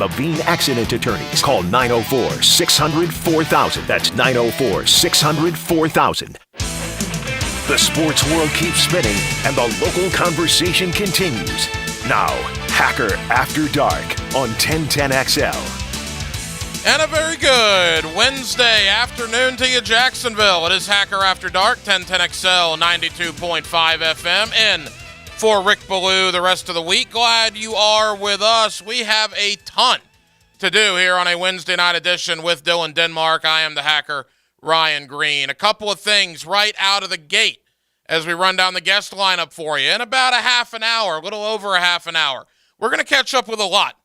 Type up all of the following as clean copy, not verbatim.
Levine Accident Attorneys. Call 904-600-4000. That's 904-600-4000. The sports world keeps spinning, and the local conversation continues. Now, Hacker After Dark on 1010XL. And a very good Wednesday afternoon to you, Jacksonville. It is Hacker After Dark, 1010XL, 92.5 FM. And for Rick Ballou the rest of the week, glad you are with us. We have a ton to do here on a Wednesday night edition with Dylan Denmark. I am the Hacker, Ryan Green. A couple of things right out of the gate as we run down the guest lineup for you. In about a half an hour, a little over a half an hour, we're going to catch up with a lot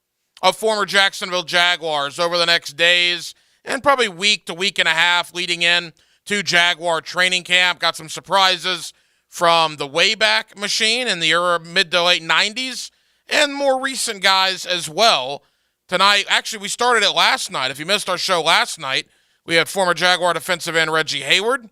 of former Jacksonville Jaguars over the next days and probably week to week and a half leading in to Jaguar training camp. Got some surprises from the Wayback Machine in the mid to late 90s and more recent guys as well. Tonight, actually, we started it last night. If you missed our show last night, we had former Jaguar defensive end Reggie Hayward.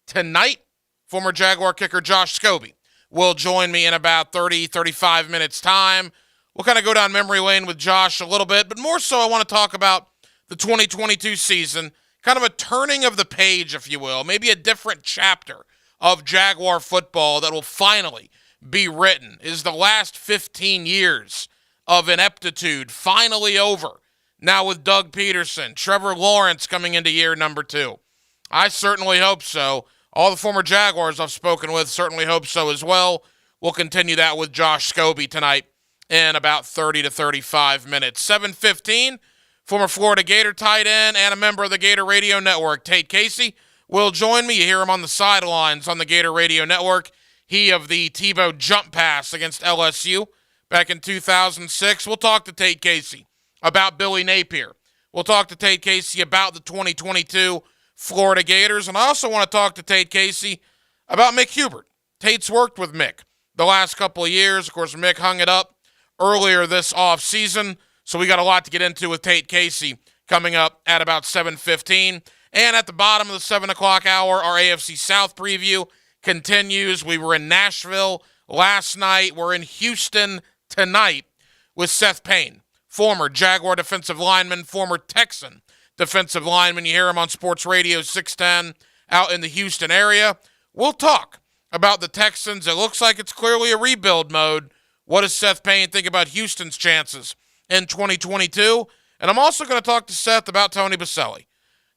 Tonight, former Jaguar kicker Josh Scobie will join me in about 35 minutes' time. We'll kind of go down memory lane with Josh a little bit, but more so I want to talk about the 2022 season, kind of a turning of the page, if you will, maybe a different chapter of Jaguar football that will finally be written. Is the last 15 years of ineptitude finally over? Now with Doug Peterson, Trevor Lawrence coming into year number 2. I certainly hope so. All the former Jaguars I've spoken with certainly hope so as well. We'll continue that with Josh Scobie tonight in about 30 to 35 minutes. 7:15, former Florida Gator tight end and a member of the Gator Radio Network, Tate Casey, will join me. You hear him on the sidelines on the Gator Radio Network. He of the Tebow jump pass against LSU back in 2006. We'll talk to Tate Casey about Billy Napier. We'll talk to Tate Casey about the 2022 Florida Gators. And I also want to talk to Tate Casey about Mick Hubert. Tate's worked with Mick the last couple of years. Of course, Mick hung it up earlier this offseason, so we got a lot to get into with Tate Casey coming up at about 7:15. And at the bottom of the 7 o'clock hour, our AFC South preview continues. We were in Nashville last night. We're in Houston tonight with Seth Payne, former Jaguar defensive lineman, former Texan defensive lineman. You hear him on Sports Radio 610 out in the Houston area. We'll talk about the Texans. It looks like it's clearly a rebuild mode. What does Seth Payne think about Houston's chances in 2022? And I'm also going to talk to Seth about Tony Boselli.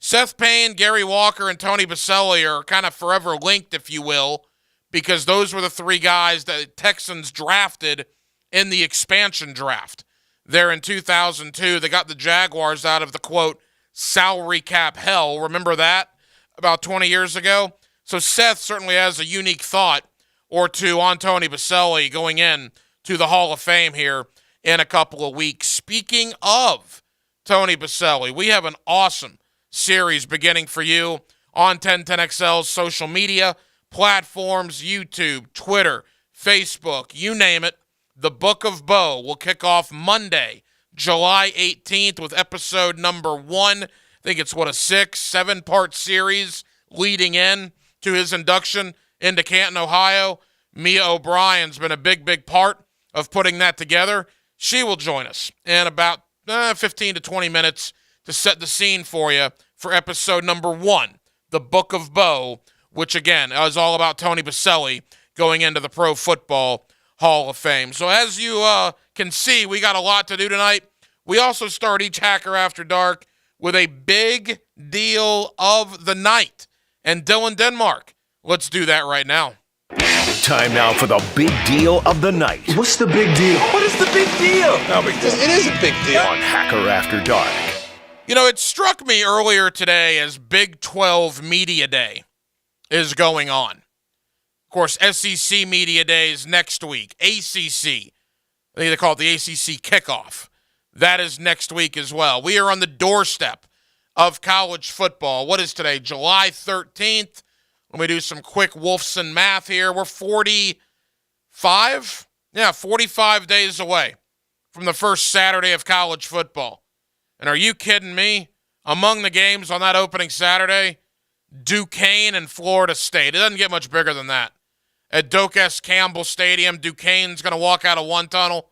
Seth Payne, Gary Walker, and Tony Boselli are kind of forever linked, if you will, because those were the three guys that Texans drafted in the expansion draft. There in 2002, they got the Jaguars out of the, quote, salary cap hell. Remember that? About 20 years ago? So Seth certainly has a unique thought or two on Tony Boselli going in to the Hall of Fame here in a couple of weeks. Speaking of Tony Boselli, we have an awesome series beginning for you on 1010XL's social media platforms, YouTube, Twitter, Facebook, you name it. The Book of Bo will kick off Monday, July 18th with episode number 1. I think it's, a 7-part series leading in to his induction into Canton, Ohio. Mia O'Brien's been a big part of putting that together. She will join us in about 15 to 20 minutes to set the scene for you for episode number 1, The Book of Bo, which, again, is all about Tony Boselli going into the Pro Football Hall of Fame. So as you can see, we got a lot to do tonight. We also start each Hacker After Dark with a big deal of the night. And Dylan Denmark, let's do that right now. Time now for the big deal of the night. What's the big deal? What is the big deal? No big deal. It is a big deal. On Hacker After Dark. You know, it struck me earlier today as Big 12 Media Day is going on. Of course, SEC Media Day is next week. ACC, I think they call it the ACC Kickoff. That is next week as well. We are on the doorstep of college football. What is today? July 13th. Let me do some quick Wolfson math here. We're 45 days away from the first Saturday of college football. And are you kidding me? Among the games on that opening Saturday, Duquesne and Florida State. It doesn't get much bigger than that. At Doak S. Campbell Stadium, Duquesne's going to walk out of one tunnel.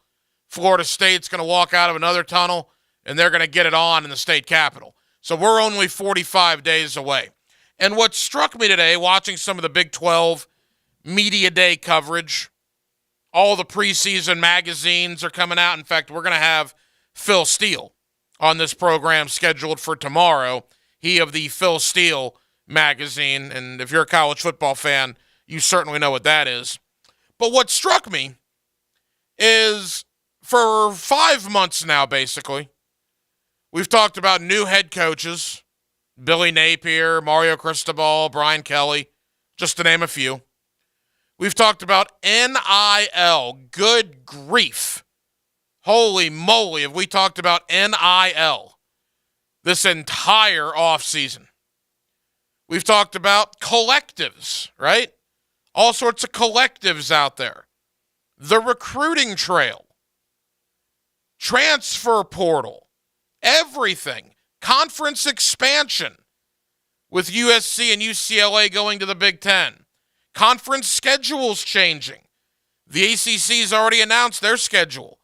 Florida State's going to walk out of another tunnel. and they're going to get it on in the state capitol. So we're only 45 days away. And what struck me today, watching some of the Big 12 Media Day coverage, all the preseason magazines are coming out. In fact, we're going to have Phil Steele on this program scheduled for tomorrow. He of the Phil Steele magazine. And if you're a college football fan, you certainly know what that is. But what struck me is for 5 months now, basically, we've talked about new head coaches, Billy Napier, Mario Cristobal, Brian Kelly, just to name a few. We've talked about NIL. Good grief. Holy moly, have we talked about NIL this entire offseason. We've talked about collectives, right? All sorts of collectives out there. The recruiting trail. Transfer portal. Everything. Conference expansion with USC and UCLA going to the Big Ten. Conference schedules changing. The ACC's already announced their schedule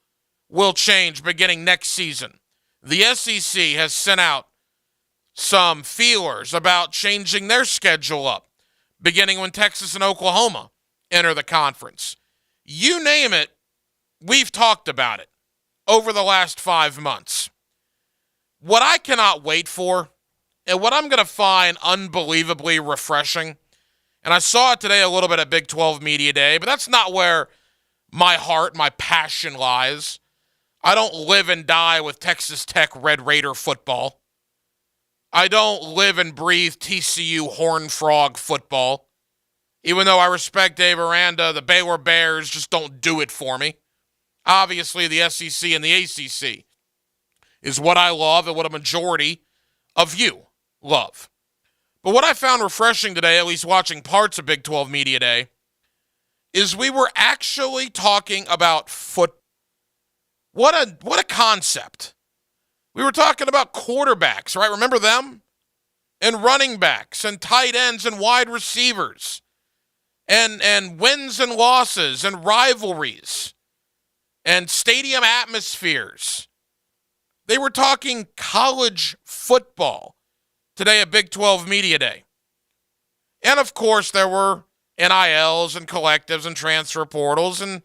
will change beginning next season. The SEC has sent out some feelers about changing their schedule up, beginning when Texas and Oklahoma enter the conference. You name it, we've talked about it over the last 5 months. What I cannot wait for, and what I'm going to find unbelievably refreshing, and I saw it today a little bit at Big 12 Media Day, but that's not where my heart, my passion lies. I don't live and die with Texas Tech Red Raider football. I don't live and breathe TCU Horned Frog football. Even though I respect Dave Aranda, the Baylor Bears just don't do it for me. Obviously, the SEC and the ACC is what I love and what a majority of you love. But what I found refreshing today, at least watching parts of Big 12 Media Day, is we were actually talking about football. What a concept. We were talking about quarterbacks, right? Remember them? And running backs and tight ends and wide receivers and wins and losses and rivalries and stadium atmospheres. They were talking college football today at Big 12 Media Day. And, of course, there were NILs and collectives and transfer portals, and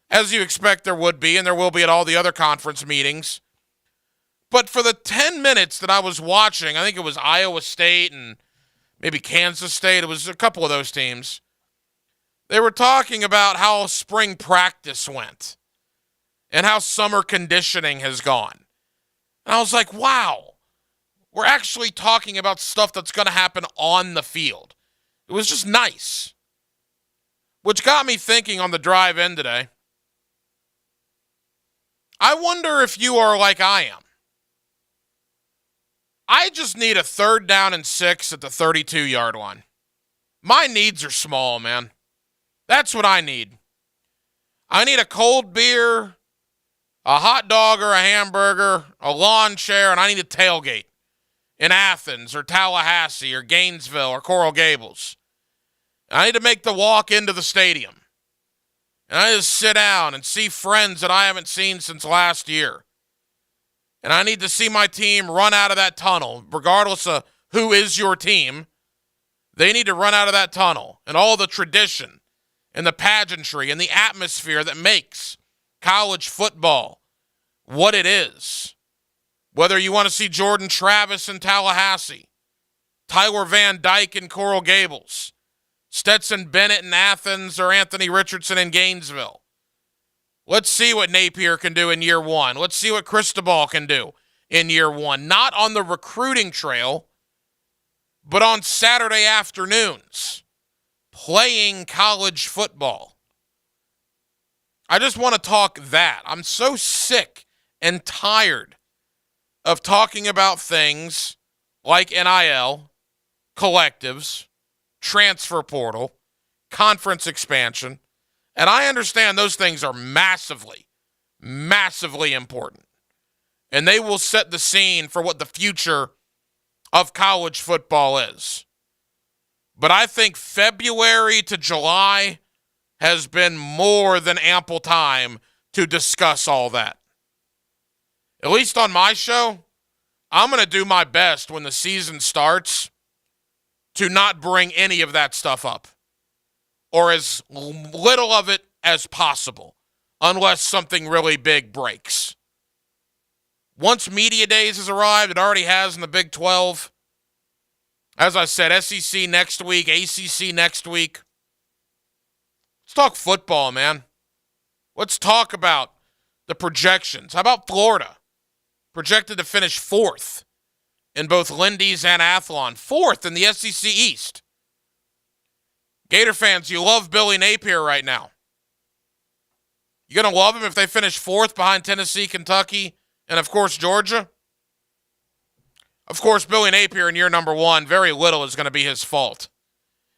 as you expect there would be, and there will be at all the other conference meetings. But for the 10 minutes that I was watching, I think it was Iowa State and maybe Kansas State, it was a couple of those teams, they were talking about how spring practice went and how summer conditioning has gone. And I was like, wow, we're actually talking about stuff that's going to happen on the field. It was just nice. Which got me thinking on the drive in today. I wonder if you are like I am. I just need a 3rd down and 6 at the 32-yard line. My needs are small, man. That's what I need. I need a cold beer, a hot dog or a hamburger, a lawn chair, and I need a tailgate in Athens or Tallahassee or Gainesville or Coral Gables. I need to make the walk into the stadium. And I just sit down and see friends that I haven't seen since last year. And I need to see my team run out of that tunnel, regardless of who is your team. They need to run out of that tunnel and all the tradition and the pageantry and the atmosphere that makes college football what it is. Whether you want to see Jordan Travis in Tallahassee, Tyler Van Dyke in Coral Gables, Stetson Bennett in Athens, or Anthony Richardson in Gainesville. Let's see what Napier can do in year one. Let's see what Cristobal can do in year one. Not on the recruiting trail, but on Saturday afternoons, playing college football. I just want to talk that. I'm so sick and tired of talking about things like NIL, collectives, transfer portal, conference expansion, and I understand those things are massively, massively important. And they will set the scene for what the future of college football is. But I think February to July has been more than ample time to discuss all that. at least on my show, I'm going to do my best when the season starts to not bring any of that stuff up, or as little of it as possible, unless something really big breaks. Once Media Days has arrived, it already has in the Big 12. As I said, SEC next week, ACC next week. Let's talk football, man. Let's talk about the projections. How about Florida? Projected to finish 4th in both Lindy's and Athlon. 4th in the SEC East. Gator fans, you love Billy Napier right now. You're going to love him if they finish 4th behind Tennessee, Kentucky, and, of course, Georgia. Of course, Billy Napier in year number 1, very little is going to be his fault.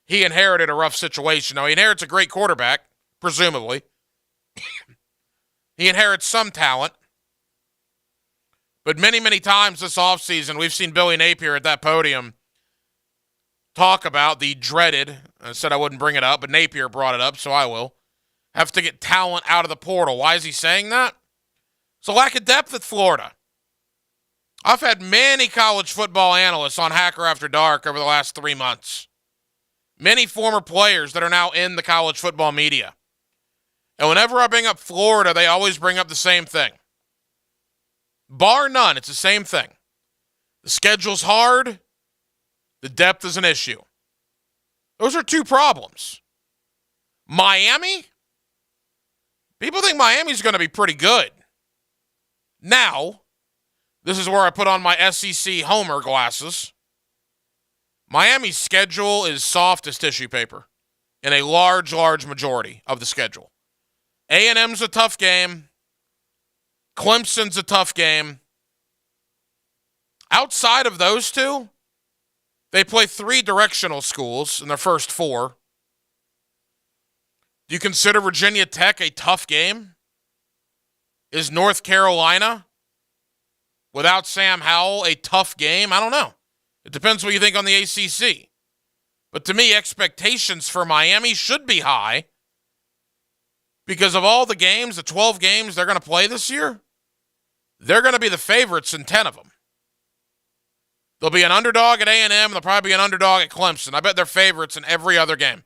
He inherited a rough situation. Now, he inherits a great quarterback, presumably. He inherits some talent. But many, many times this offseason, we've seen Billy Napier at that podium talk about the dreaded, I said I wouldn't bring it up, but Napier brought it up, so I will, have to get talent out of the portal. Why is he saying that? It's a lack of depth at Florida. I've had many college football analysts on Hacker After Dark over the last 3 months. Many former players that are now in the college football media. And whenever I bring up Florida, they always bring up the same thing. Bar none, it's the same thing. The schedule's hard. The depth is an issue. Those are 2 problems. Miami? People think Miami's going to be pretty good. Now, this is where I put on my SEC homer glasses. Miami's schedule is soft as tissue paper in a large, large majority of the schedule. A&M's a tough game. Clemson's a tough game. Outside of those 2, they play 3 directional schools in their first 4. Do you consider Virginia Tech a tough game? Is North Carolina, without Sam Howell, a tough game? I don't know. It depends what you think on the ACC. But to me, expectations for Miami should be high because of all the games, the 12 games they're going to play this year, they're going to be the favorites in 10 of them. They'll be an underdog at A&M, and they'll probably be an underdog at Clemson. I bet they're favorites in every other game.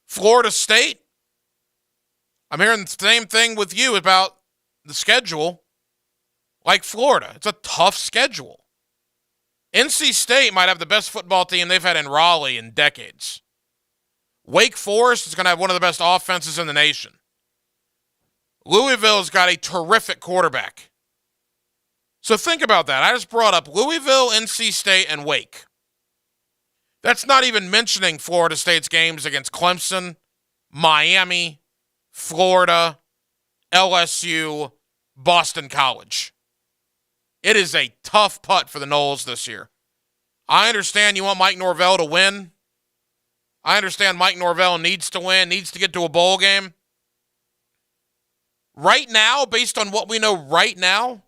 Florida State, I'm hearing the same thing with you about the schedule. Like Florida, it's a tough schedule. NC State might have the best football team they've had in Raleigh in decades. Wake Forest is going to have one of the best offenses in the nation. Louisville's got a terrific quarterback. So think about that. I just brought up Louisville, NC State, and Wake. That's not even mentioning Florida State's games against Clemson, Miami, Florida, LSU, Boston College. It is a tough putt for the Noles this year. I understand you want Mike Norvell to win. I understand Mike Norvell needs to win, needs to get to a bowl game. Right now, based on what we know right now,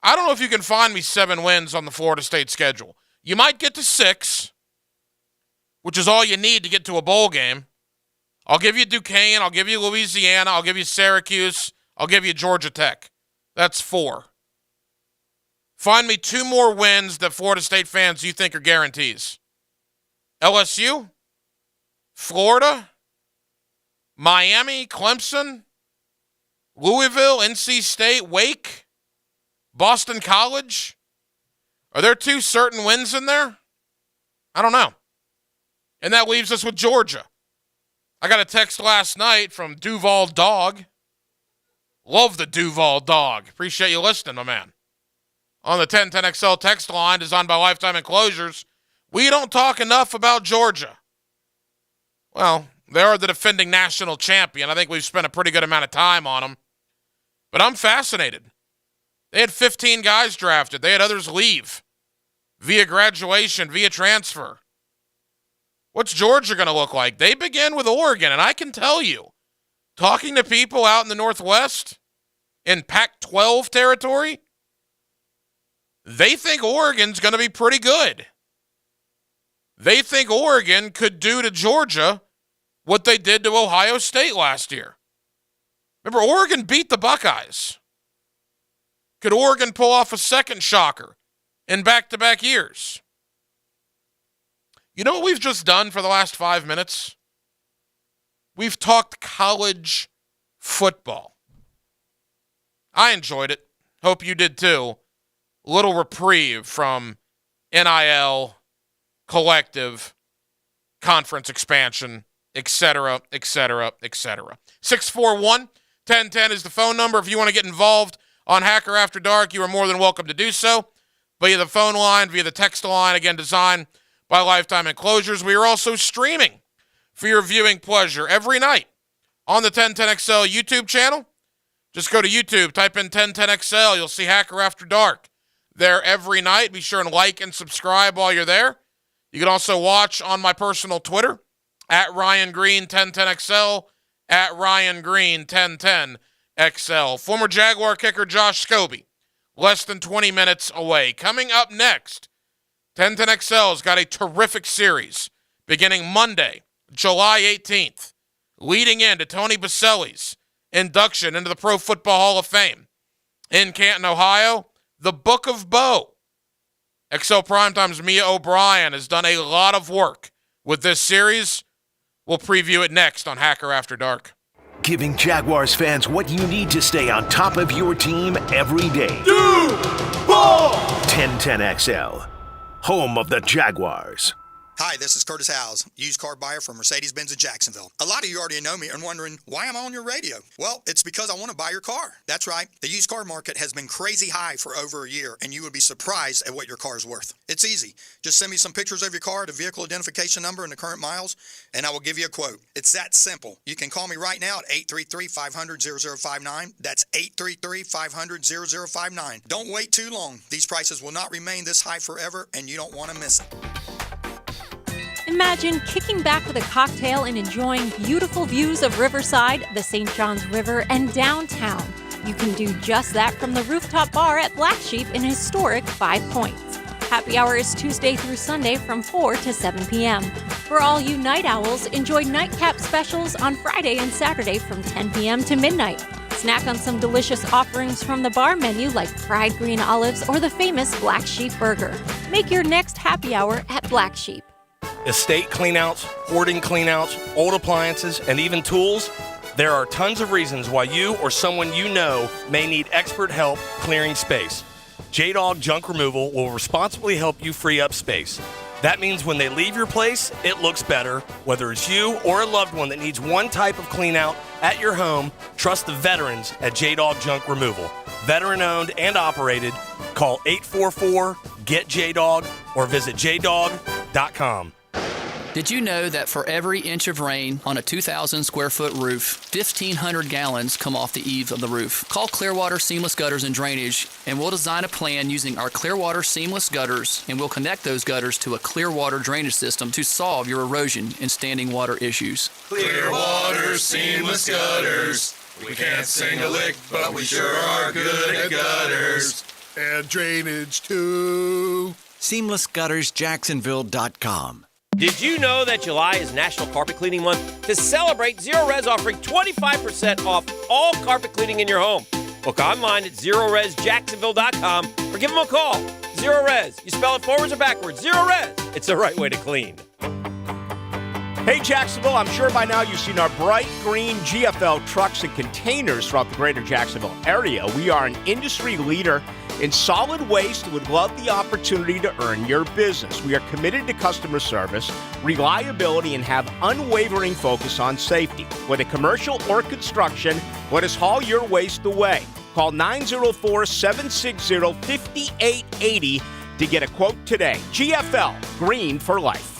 I don't know if you can find me 7 wins on the Florida State schedule. You might get to 6, which is all you need to get to a bowl game. I'll give you Duquesne, I'll give you Louisiana, I'll give you Syracuse, I'll give you Georgia Tech. That's 4. Find me 2 more wins that Florida State fans you think are guarantees. LSU, Florida, Miami, Clemson, Louisville, NC State, Wake, Boston College. Are there 2 certain wins in there? I don't know. And that leaves us with Georgia. I got a text last night from Duval Dog. Love the Duval Dog. Appreciate you listening, my man. On the 1010XL text line, designed by Lifetime Enclosures, we don't talk enough about Georgia. Well, they are the defending national champion. I think we've spent a pretty good amount of time on them. But I'm fascinated. They had 15 guys drafted. They had others leave via graduation, via transfer. What's Georgia going to look like? They begin with Oregon, and I can tell you, talking to people out in the Northwest, in Pac-12 territory, they think Oregon's going to be pretty good. They think Oregon could do to Georgia what they did to Ohio State last year. Remember, Oregon beat the Buckeyes. Could Oregon pull off a second shocker in back-to-back years? You know what we've just done for the last 5 minutes? We've talked college football. I enjoyed it. Hope you did too. Little reprieve from NIL, collective, conference expansion, etc., etc., etc. 641-1010 is the phone number. If you want to get involved on Hacker After Dark, you are more than welcome to do so via the phone line, via the text line, again, designed by Lifetime Enclosures. We are also streaming for your viewing pleasure every night on the 1010XL YouTube channel. Just go to YouTube, type in 1010XL. You'll see Hacker After Dark there every night. Be sure and like and subscribe while you're there. You can also watch on my personal Twitter, at Ryan Green 1010XL, at Ryan Green 1010XL. Former Jaguar kicker Josh Scobie, less than 20 minutes away. Coming up next, 1010XL has got a terrific series beginning Monday, July 18th, leading into Tony Baselli's induction into the Pro Football Hall of Fame in Canton, Ohio. The Book of Bo. XL Primetime's Mia O'Brien has done a lot of work with this series. We'll preview it next on Hacker After Dark. Giving Jaguars fans what you need to stay on top of your team every day. Ball! 1010XL, home of the Jaguars. Hi, this is Curtis Howes, used car buyer from Mercedes-Benz in Jacksonville. A lot of you already know me and wondering, why am I on your radio? Well, it's because I want to buy your car. That's right. The used car market has been crazy high for over a year, and you would be surprised at what your car is worth. It's easy. Just send me some pictures of your car, the vehicle identification number, and the current miles, and I will give you a quote. It's that simple. You can call me right now at 833-500-0059. That's 833-500-0059. Don't wait too long. These prices will not remain this high forever, and you don't want to miss it. Imagine kicking back with a cocktail and enjoying beautiful views of Riverside, the St. Johns River, and downtown. You can do just that from the rooftop bar at Black Sheep in historic 5 Points. Happy hour is Tuesday through Sunday from 4 to 7 p.m. For all you night owls, enjoy nightcap specials on Friday and Saturday from 10 p.m. to midnight. Snack on some delicious offerings from the bar menu like fried green olives or the famous Black Sheep burger. Make your next happy hour at Black Sheep. Estate cleanouts, hoarding cleanouts, old appliances, and even tools. There are tons of reasons why you or someone you know may need expert help clearing space. J-Dog Junk Removal will responsibly help you free up space. That means when they leave your place, it looks better. Whether it's you or a loved one that needs one type of cleanout at your home, trust the veterans at J-Dog Junk Removal. Veteran-owned and operated. Call 844-GET-JDOG or visit jdog.com. Did you know that for every inch of rain on a 2,000 square foot roof, 1,500 gallons come off the eaves of the roof? Call Clearwater Seamless Gutters and Drainage, and we'll design a plan using our Clearwater Seamless Gutters, and we'll connect those gutters to a Clearwater drainage system to solve your erosion and standing water issues. Clearwater Seamless Gutters. We can't sing a lick, but we sure are good at gutters. And drainage, too. SeamlessGuttersJacksonville.com. Did you know that July is National Carpet Cleaning Month? To celebrate, Zero Res offering 25% off all carpet cleaning in your home. Book online at ZeroResJacksonville.com or give them a call. Zero Res. You spell it forwards or backwards. Zero Res. It's the right way to clean. Hey, Jacksonville, I'm sure by now you've seen our bright green GFL trucks and containers throughout the greater Jacksonville area. We are an industry leader in solid waste and would love the opportunity to earn your business. We are committed to customer service, reliability, and have unwavering focus on safety. Whether commercial or construction, let us haul your waste away. Call 904-760-5880 to get a quote today. GFL, green for life.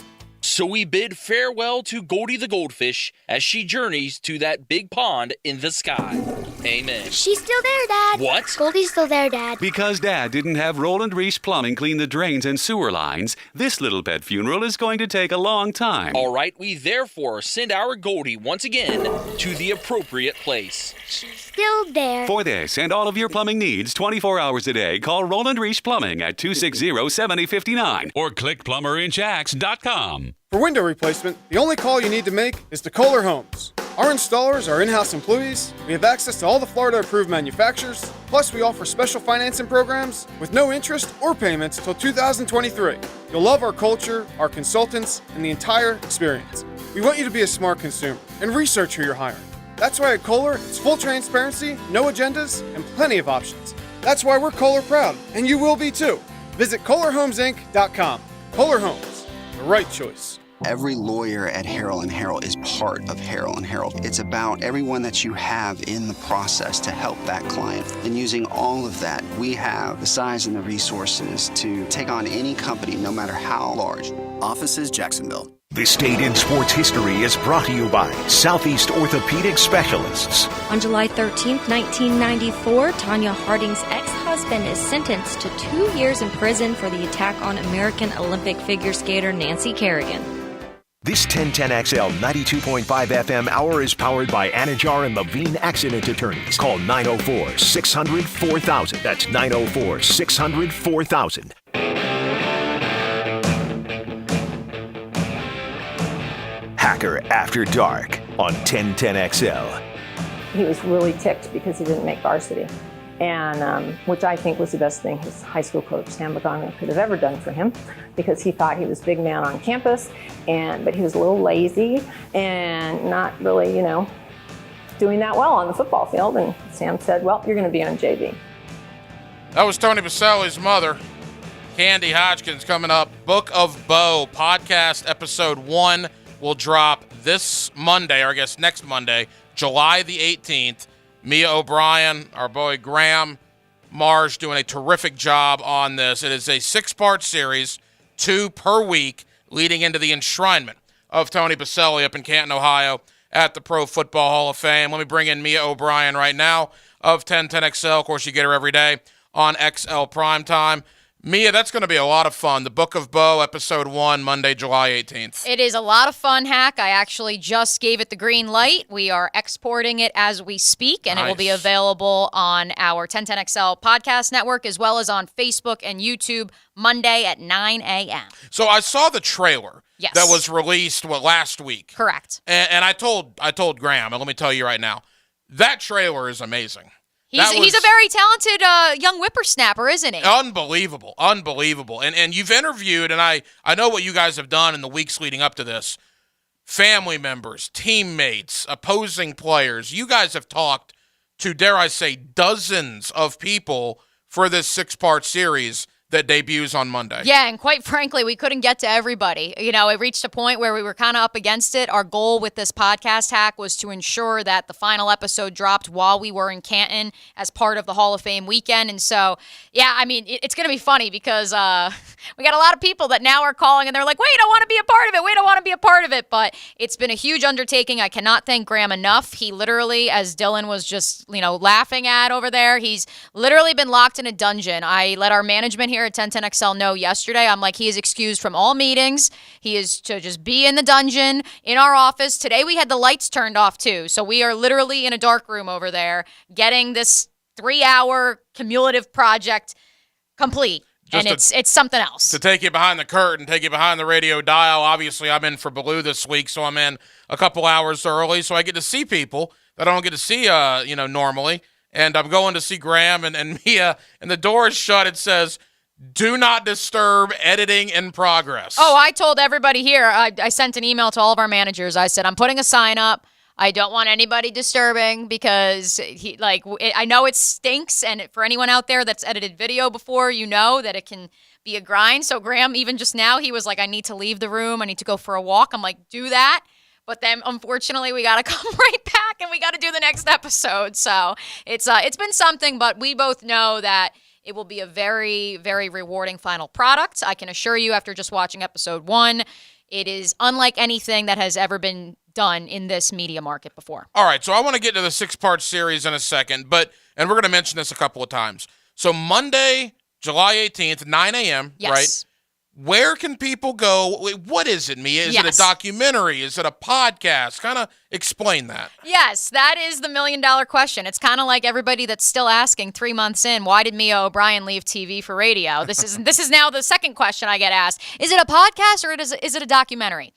So we bid farewell to Goldie the goldfish as she journeys to that big pond in the sky. Amen. She's still there, Dad. What? Goldie's still there, Dad. Because Dad didn't have Roland Reese Plumbing clean the drains and sewer lines, this little pet funeral is going to take a long time. All right, we therefore send our Goldie once again to the appropriate place. She's still there. For this and all of your plumbing needs, 24 hours a day, call Roland Reese Plumbing at 260-7059 or click plumberinjacks.com. For window replacement, the only call you need to make is to Kohler Homes. Our installers are in-house employees, we have access to all the Florida-approved manufacturers, plus we offer special financing programs with no interest or payments till 2023. You'll love our culture, our consultants, and the entire experience. We want you to be a smart consumer and research who you're hiring. That's why at Kohler, it's full transparency, no agendas, and plenty of options. That's why we're Kohler proud, and you will be too. Visit KohlerHomesInc.com. Kohler Homes, the right choice. Every lawyer at Harrell & Harrell is part of Harrell & Harrell. It's about everyone that you have in the process to help that client. And using all of that, we have the size and the resources to take on any company, no matter how large. Offices, Jacksonville. This Date in Sports History is brought to you by Southeast Orthopedic Specialists. On July 13th, 1994, Tanya Harding's ex-husband is sentenced to 2 years in prison for the attack on American Olympic figure skater Nancy Kerrigan. This 1010XL 92.5 FM hour is powered by Anajar and Levine Accident Attorneys. Call 904-600-4000. That's 904-600-4000. Hacker After Dark on 1010XL. He was really ticked because he didn't make varsity, and which I think was the best thing his high school coach, Sam Magana, could have ever done for him, because he thought he was big man on campus, but he was a little lazy and not really, doing that well on the football field. And Sam said, well, you're going to be on JV. That was Tony Baselli's mother, Candy Hodgkins, coming up. Book of Bo podcast episode 1 will drop this Monday, or I guess next Monday, July the 18th. Mia O'Brien, our boy Graham Marsh, doing a terrific job on this. It is a 6-part series, 2 per week, leading into the enshrinement of Tony Baselli up in Canton, Ohio, at the Pro Football Hall of Fame. Let me bring in Mia O'Brien right now of 1010XL. Of course, you get her every day on XL Primetime. Mia, that's going to be a lot of fun. The Book of Bo, episode 1, Monday, July 18th. It is a lot of fun, Hack. I actually just gave it the green light. We are exporting it as we speak, and It will be available on our 1010XL podcast network, as well as on Facebook and YouTube Monday at 9 a.m. So I saw the trailer Yes. that was released, last week? Correct. And I told Graham, and let me tell you right now, that trailer is amazing. He's a very talented young whippersnapper, isn't he? Unbelievable. And you've interviewed, and I know what you guys have done in the weeks leading up to this, family members, teammates, opposing players. You guys have talked to, dare I say, dozens of people for this 6-part series that debuts on Monday. Yeah, and quite frankly, we couldn't get to everybody. It reached a point where we were kind of up against it. Our goal with this podcast, Hack, was to ensure that the final episode dropped while we were in Canton as part of the Hall of Fame weekend. And so, it's going to be funny because we got a lot of people that now are calling and they're like, wait, I want to be a part of it. But it's been a huge undertaking. I cannot thank Graham enough. He literally, as Dylan was just, laughing at over there, he's literally been locked in a dungeon. I let our management here at 1010XL know yesterday. I'm like, he is excused from all meetings. He is to just be in the dungeon in our office. Today we had the lights turned off too. So we are literally in a dark room over there getting this 3-hour cumulative project complete. And it's something else. To take you behind the curtain, take you behind the radio dial. Obviously, I'm in for Baloo this week, so I'm in a couple hours early. So I get to see people that I don't get to see, normally. And I'm going to see Graham and Mia, and the door is shut. It says, "Do not disturb, editing in progress." Oh, I told everybody here. I sent an email to all of our managers. I said, I'm putting a sign up. I don't want anybody disturbing because I know it stinks. And for anyone out there that's edited video before, you know that it can be a grind. So Graham, even just now, he was like, I need to leave the room. I need to go for a walk. I'm like, do that. But then, unfortunately, we got to come right back and we got to do the next episode. So it's been something, but we both know that it will be a very, very rewarding final product. I can assure you, after just watching episode 1, it is unlike anything that has ever been done in this media market before. All right, so I want to get to the 6-part series in a second, and we're going to mention this a couple of times. So Monday, July 18th, 9 a.m., yes. right? Where can people go? What is it, Mia? Is it a documentary? Is it a podcast? Kind of explain that. Yes, that is the $1 million question. It's kind of like everybody that's still asking 3 months in, why did Mia O'Brien leave TV for radio? This is now the second question I get asked. Is it a podcast or is it a documentary?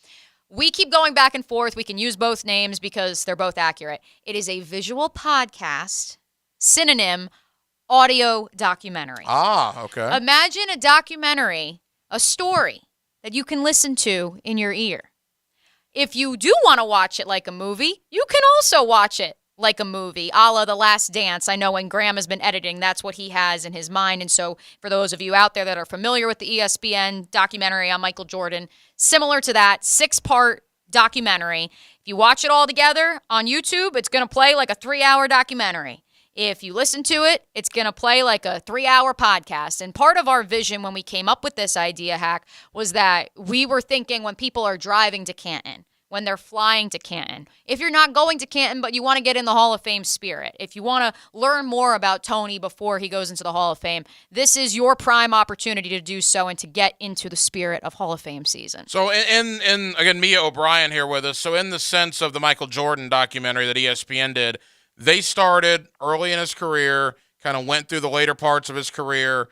We keep going back and forth. We can use both names because they're both accurate. It is a visual podcast, synonym, audio documentary. Ah, okay. Imagine a documentary, a story that you can listen to in your ear. If you do want to watch it like a movie, you can also watch it like a movie, a la The Last Dance. I know when Graham has been editing, that's what he has in his mind. And so for those of you out there that are familiar with the ESPN documentary on Michael Jordan, similar to that, 6-part documentary. If you watch it all together on YouTube, it's going to play like a 3-hour documentary. If you listen to it, it's going to play like a 3-hour podcast. And part of our vision when we came up with this idea, Hack, was that we were thinking when people are driving to Canton, when they're flying to Canton. If you're not going to Canton, but you want to get in the Hall of Fame spirit, if you want to learn more about Tony before he goes into the Hall of Fame, this is your prime opportunity to do so and to get into the spirit of Hall of Fame season. So in again, Mia O'Brien here with us. So in the sense of the Michael Jordan documentary that ESPN did, they started early in his career, kind of went through the later parts of his career.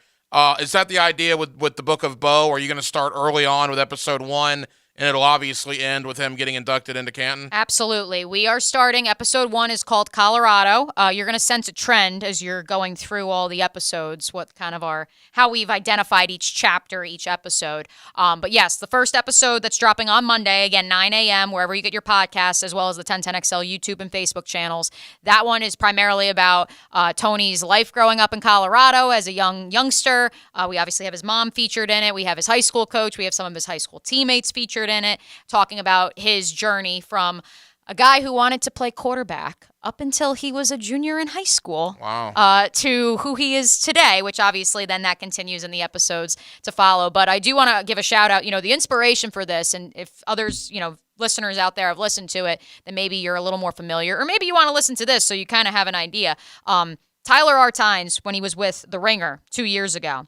Is that the idea with the Book of Bo? Are you going to start early on with episode 1? And it'll obviously end with him getting inducted into Canton? Absolutely. We are starting. Episode 1 is called Colorado. You're going to sense a trend as you're going through all the episodes, what kind of how we've identified each chapter, each episode. But yes, the first episode that's dropping on Monday, again, 9 a.m., wherever you get your podcasts, as well as the 1010XL YouTube and Facebook channels. That one is primarily about Tony's life growing up in Colorado as a youngster. We obviously have his mom featured in it. We have his high school coach. We have some of his high school teammates featured in it, talking about his journey from a guy who wanted to play quarterback up until he was a junior in high school. Wow. To who he is today, which obviously then that continues in the episodes to follow. But I do want to give a shout out, the inspiration for this, and if others, listeners out there have listened to it, then maybe you're a little more familiar, or maybe you want to listen to this so you kind of have an idea. Tyler R. Tynes, when he was with The Ringer 2 years ago,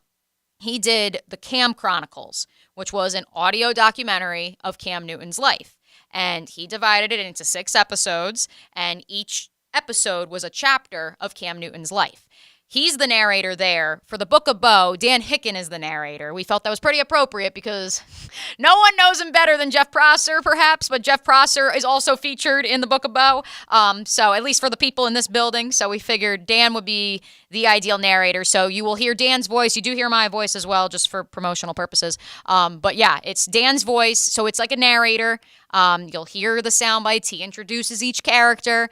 he did the Cam Chronicles, which was an audio documentary of Cam Newton's life. And he divided it into 6 episodes, and each episode was a chapter of Cam Newton's life. He's the narrator there. For the Book of Bo, Dan Hicken is the narrator. We felt that was pretty appropriate because no one knows him better than Jeff Prosser, perhaps, but Jeff Prosser is also featured in the Book of Bo. So at least for the people in this building. So we figured Dan would be the ideal narrator. So you will hear Dan's voice. You do hear my voice as well, just for promotional purposes. But yeah, it's Dan's voice. So it's like a narrator. You'll hear the sound bites. He introduces each character.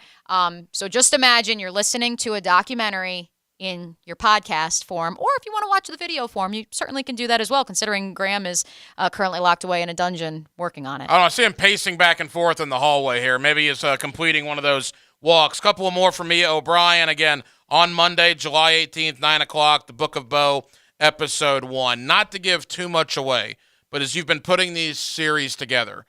So just imagine you're listening to a documentary in your podcast form, or if you want to watch the video form, you certainly can do that as well, considering Graham is currently locked away in a dungeon working on it. I don't know, I see him pacing back and forth in the hallway here. Maybe he's completing one of those walks. Couple more from Mia O'Brien. Again, on Monday, July 18th, 9 o'clock, the Book of Bo, episode 1. Not to give too much away, but as you've been putting these series together,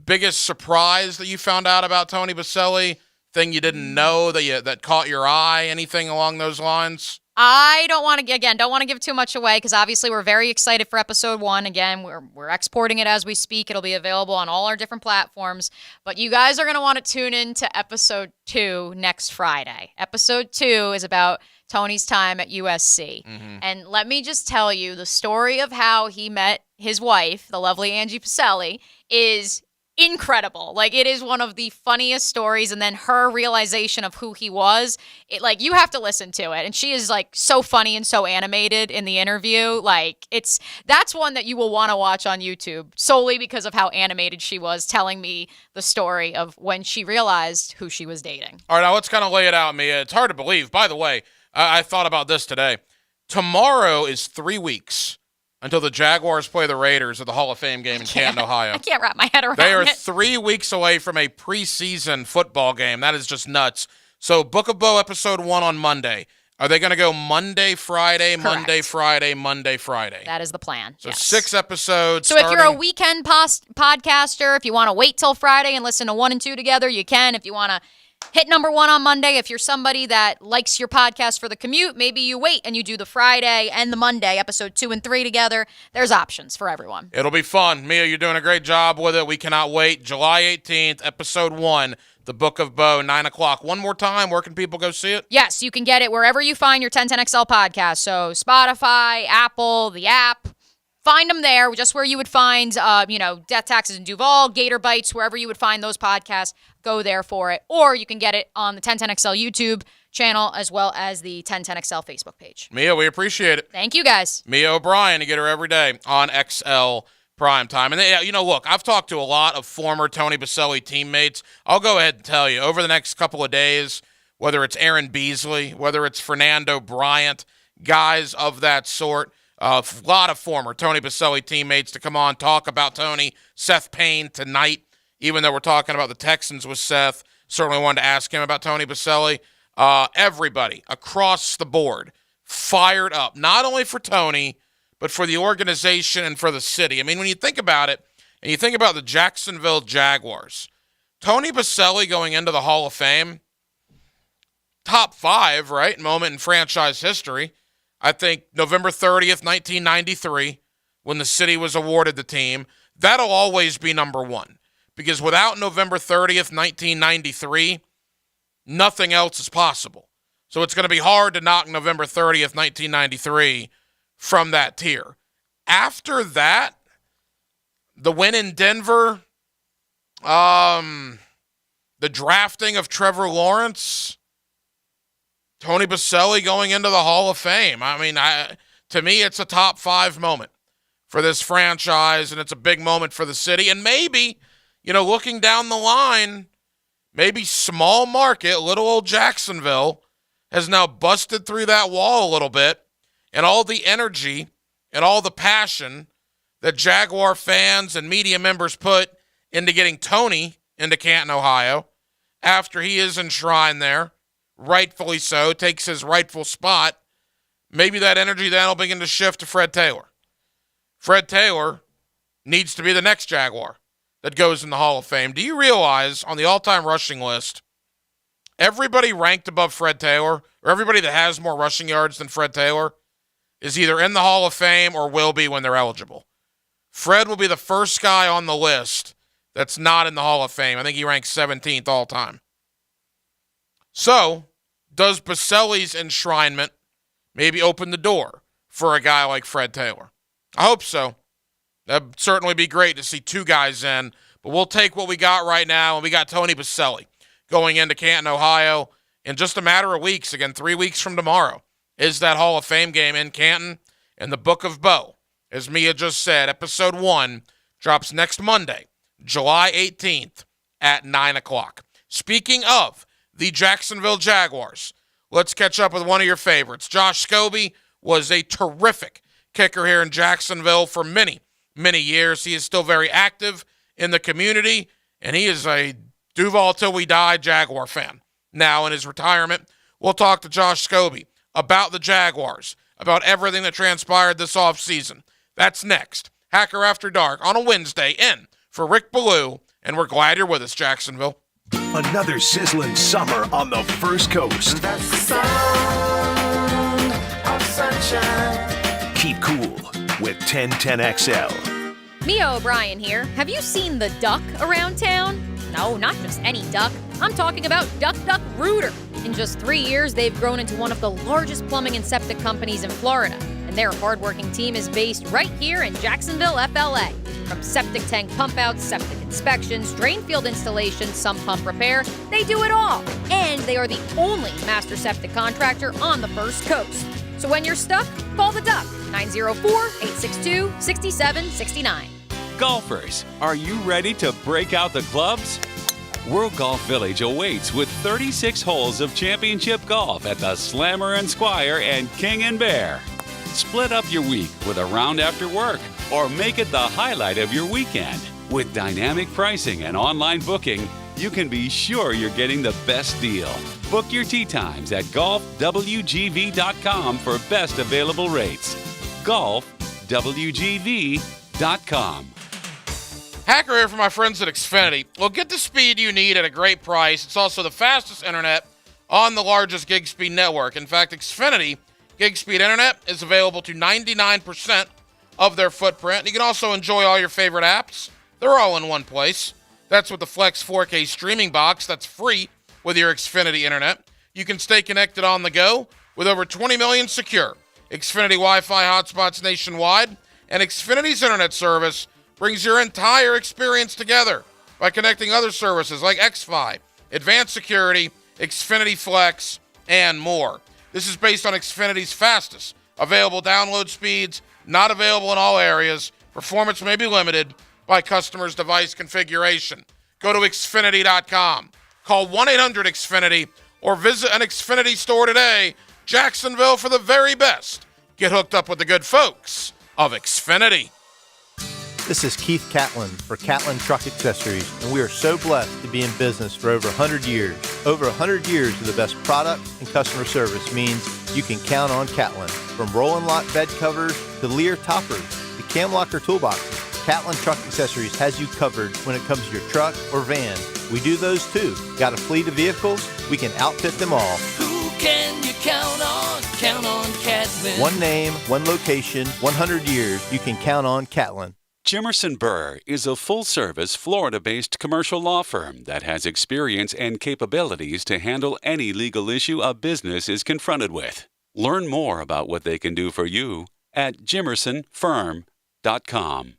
biggest surprise that you found out about Tony Boselli? Thing you didn't know that caught your eye? Anything along those lines? I don't want to give too much away because obviously we're very excited for episode 1. Again, we're exporting it as we speak. It'll be available on all our different platforms. But you guys are going to want to tune in to episode 2 next Friday. Episode 2 is about Tony's time at USC. Mm-hmm. And let me just tell you, the story of how he met his wife, the lovely Angie Pacelli, is incredible. Like, it is one of the funniest stories, and then her realization of who he was, you have to listen to it. And she is so funny and so animated in the interview. That's one that you will want to watch on YouTube solely because of how animated she was telling me the story of when she realized who she was dating. All right, now let's kind of lay it out, Mia. It's hard to believe. By the way, I thought about this today. Tomorrow is 3 weeks until the Jaguars play the Raiders at the Hall of Fame game in Canton, Ohio. I can't wrap my head around it. They are 3 weeks away from a preseason football game. That is just nuts. So Book of Bo episode 1 on Monday. Are they going to go Monday, Friday, Correct. Monday, Friday, Monday, Friday? That is the plan. So yes. 6 episodes. So if you're a weekend podcaster, if you want to wait till Friday and listen to 1 and 2 together, you can. If you want to hit number 1 on Monday. If you're somebody that likes your podcast for the commute, maybe you wait and you do the Friday and the Monday, episode 2 and 3 together. There's options for everyone. It'll be fun. Mia, you're doing a great job with it. We cannot wait. July 18th, episode 1, The Book of Bo, 9 o'clock. One more time, where can people go see it? Yes, you can get it wherever you find your 1010XL podcast. So Spotify, Apple, the app. Find them there, just where you would find, Death, Taxes, and Duval, Gator Bites, wherever you would find those podcasts. Go there for it. Or you can get it on the 1010XL YouTube channel as well as the 1010XL Facebook page. Mia, we appreciate it. Thank you, guys. Mia O'Brien, you get her every day on XL Primetime. And, look, I've talked to a lot of former Tony Baselli teammates. I'll go ahead and tell you, over the next couple of days, whether it's Aaron Beasley, whether it's Fernando Bryant, guys of that sort, a lot of former Tony Baselli teammates to come on, talk about Tony. Seth Payne tonight, even though we're talking about the Texans with Seth, certainly wanted to ask him about Tony Baselli. Everybody across the board fired up, not only for Tony, but for the organization and for the city. I mean, when you think about it, and you think about the Jacksonville Jaguars, Tony Baselli going into the Hall of Fame, top 5, right, moment in franchise history. I think November 30th, 1993, when the city was awarded the team, that'll always be number 1. Because without November 30th, 1993, nothing else is possible. So it's going to be hard to knock November 30th, 1993 from that tier. After that, the win in Denver, the drafting of Trevor Lawrence, Tony Baselli going into the Hall of Fame. I mean, to me, it's a top 5 moment for this franchise, and it's a big moment for the city. And maybe, looking down the line, maybe small market, little old Jacksonville has now busted through that wall a little bit, and all the energy and all the passion that Jaguar fans and media members put into getting Tony into Canton, Ohio, after he is enshrined there, rightfully so, takes his rightful spot, maybe that energy then will begin to shift to Fred Taylor. Fred Taylor needs to be the next Jaguar that goes in the Hall of Fame. Do you realize on the all-time rushing list, everybody ranked above Fred Taylor, or everybody that has more rushing yards than Fred Taylor, is either in the Hall of Fame or will be when they're eligible? Fred will be the first guy on the list that's not in the Hall of Fame. I think he ranks 17th all time. So, does Baselli's enshrinement maybe open the door for a guy like Fred Taylor? I hope so. That'd certainly be great to see 2 guys in, but we'll take what we got right now, and we got Tony Baselli going into Canton, Ohio in just a matter of weeks. Again, 3 weeks from tomorrow is that Hall of Fame game in Canton. And the Book of Bo, as Mia just said, episode 1 drops next Monday, July 18th at 9 o'clock. Speaking of the Jacksonville Jaguars, let's catch up with one of your favorites. Josh Scobie was a terrific kicker here in Jacksonville for many, many years. He is still very active in the community, and he is a Duval till we die Jaguar fan. Now in his retirement, we'll talk to Josh Scobie about the Jaguars, about everything that transpired this offseason. That's next. Hacker After Dark on a Wednesday in for Rick Ballou, and we're glad you're with us, Jacksonville. Another sizzling summer on the First Coast. That's the sound of sunshine. Keep cool with 1010XL. Mia O'Brien here. Have you seen the duck around town? No, not just any duck. I'm talking about Duck Duck Rooter. In just 3 years, they've grown into one of the largest plumbing and septic companies in Florida. And their hardworking team is based right here in Jacksonville, FLA. From septic tank pump outs, septic inspections, drain field installations, sump pump repair, they do it all. And they are the only master septic contractor on the First Coast. So when you're stuck, call the Duck, 904-862-6769. Golfers, are you ready to break out the clubs? World Golf Village awaits with 36 holes of championship golf at the Slammer and Squire and King and Bear. Split up your week with a round after work, or make it the highlight of your weekend. With dynamic pricing and online booking, you can be sure you're getting the best deal. Book your tee times at golfwgv.com for best available rates. golfwgv.com. Hacker here for my friends at Xfinity. Well, get the speed you need at a great price. It's also the fastest internet on the largest gig speed network. In fact, Xfinity gig speed internet is available to 99% of their footprint. You can also enjoy all your favorite apps. They're all in one place. That's with the Flex 4K streaming box that's free with your Xfinity internet. You can stay connected on the go with over 20 million secure Xfinity Wi-Fi hotspots nationwide. And Xfinity's internet service brings your entire experience together by connecting other services like xFi, Advanced Security, Xfinity Flex, and more. This is based on Xfinity's fastest available download speeds, not available in all areas. Performance may be limited by customer's device configuration. Go to Xfinity.com. Call 1-800-XFINITY or visit an Xfinity store today. Jacksonville for the very best. Get hooked up with the good folks of Xfinity. This is Keith Catlin for Catlin Truck Accessories, and we are so blessed to be in business for over 100 years. Over 100 years of the best product and customer service means you can count on Catlin. From Roll and Lock bed covers to Lear toppers to cam locker toolboxes, Catlin Truck Accessories has you covered when it comes to your truck or van. We do those too. Got a fleet of vehicles? We can outfit them all. Who can you count on? Count on Catlin. One name, one location, 100 years. You can count on Catlin. Jimerson Burr is a full-service, Florida-based commercial law firm that has experience and capabilities to handle any legal issue a business is confronted with. Learn more about what they can do for you at jimersonfirm.com.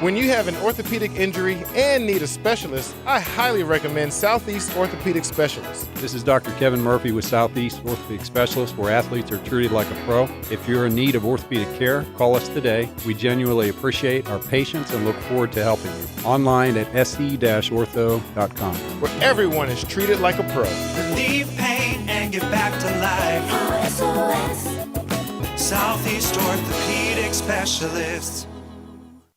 When you have an orthopedic injury and need a specialist, I highly recommend Southeast Orthopedic Specialists. This is Dr. Kevin Murphy with Southeast Orthopedic Specialists, where athletes are treated like a pro. If you're in need of orthopedic care, call us today. We genuinely appreciate our patients and look forward to helping you. Online at se-ortho.com. Where everyone is treated like a pro. Relieve pain and get back to life. SOS. Southeast Orthopedic Specialists.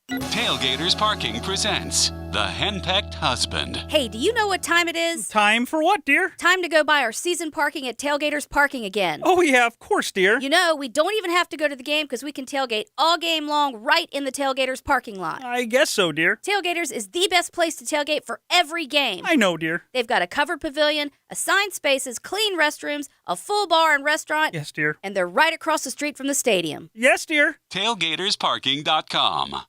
Tailgaters Parking presents The Henpecked Husband. Hey, do you know what time it is? Time for what, dear? Time to go buy our season parking at Tailgaters Parking again. Oh, yeah, of course, dear. You know, we don't even have to go to the game because we can tailgate all game long right in the Tailgaters parking lot. I guess so, dear. Tailgaters is the best place to tailgate for every game. I know, dear. They've got a covered pavilion, assigned spaces, clean restrooms, a full bar and restaurant. Yes, dear. And they're right across the street from the stadium. Yes, dear. TailgatersParking.com.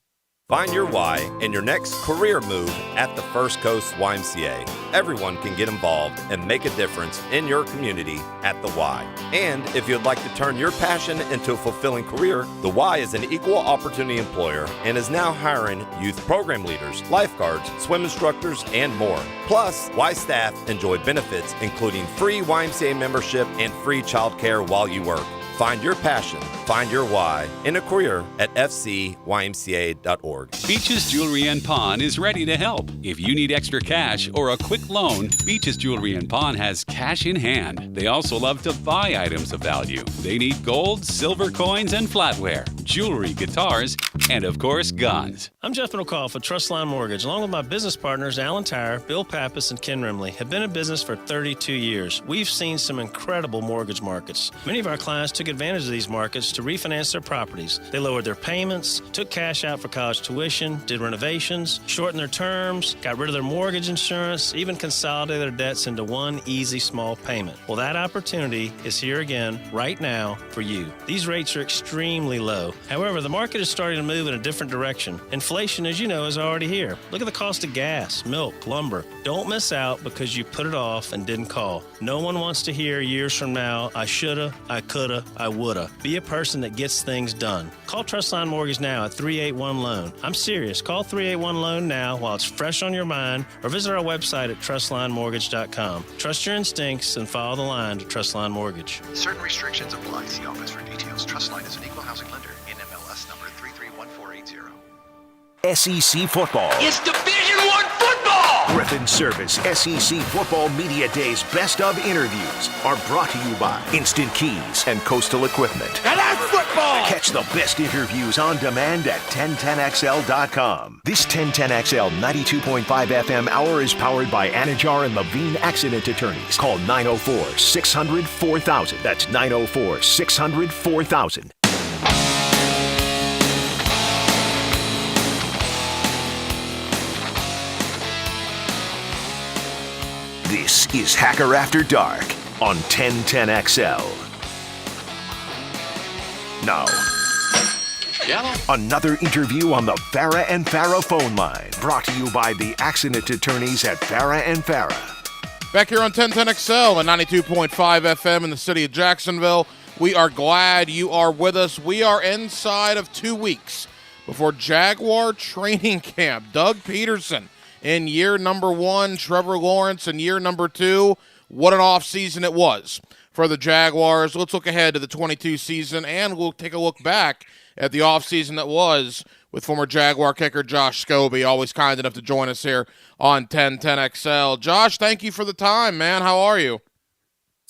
Find your why in your next career move at the First Coast YMCA. Everyone can get involved and make a difference in your community at the Y. And if you'd like to turn your passion into a fulfilling career, the Y is an equal opportunity employer and is now hiring youth program leaders, lifeguards, swim instructors, and more. Plus, Y staff enjoy benefits including free YMCA membership and free childcare while you work. Find your passion, find your why in a career at fcymca.org. Beaches Jewelry and Pawn is ready to help. If you need extra cash or a quick loan, Beaches Jewelry and Pawn has cash in hand. They also love to buy items of value. They need gold, silver coins, and flatware, jewelry, guitars, and of course, guns. I'm Jeff McCall for Trustline Mortgage, along with my business partners Alan Tyre, Bill Pappas, and Ken Rimley, have been in business for 32 years. We've seen some incredible mortgage markets. Many of our clients took advantage of these markets to refinance their properties. They lowered their payments, took cash out for college tuition, did renovations, shortened their terms, got rid of their mortgage insurance, even consolidated their debts into one easy small payment. Well, that opportunity is here again right now for you. These rates are extremely low. However, the market is starting to move in a different direction. Inflation, as you know, is already here. Look at the cost of gas, milk, lumber. Don't miss out because you put it off and didn't call. No one wants to hear years from now, I shoulda, I coulda, I woulda. Be a person that gets things done. Call Trustline Mortgage now at 381-LOAN. I'm serious. Call 381-LOAN now while it's fresh on your mind, or visit our website at trustlinemortgage.com. Trust your instincts and follow the line to Trustline Mortgage. Certain restrictions apply. See office for details. Trustline is an equal housing lender. NMLS number 331480. SEC football. It's Division I football! Griffin Service SEC Football Media Day's best of interviews are brought to you by Instant Keys and Coastal Equipment. And that's football! Catch the best interviews on demand at 1010XL.com. This 1010XL 92.5 FM hour is powered by Anajar and Levine Accident Attorneys. Call 904-600-4000. That's 904-600-4000. This is Hacker After Dark on 1010XL. Now, another interview on the Farah and Farah phone line, brought to you by the accident attorneys at Farah and Farah. Back here on 1010XL and 92.5 FM in the city of Jacksonville. We are glad you are with us. We are inside of 2 weeks before Jaguar training camp. Doug Peterson in year number 1, Trevor Lawrence in year number 2. What an offseason it was for the Jaguars. Let's look ahead to the 22 season, and we'll take a look back at the offseason that was with former Jaguar kicker Josh Scobie, always kind enough to join us here on 1010XL. Josh, thank you for the time, man. How are you?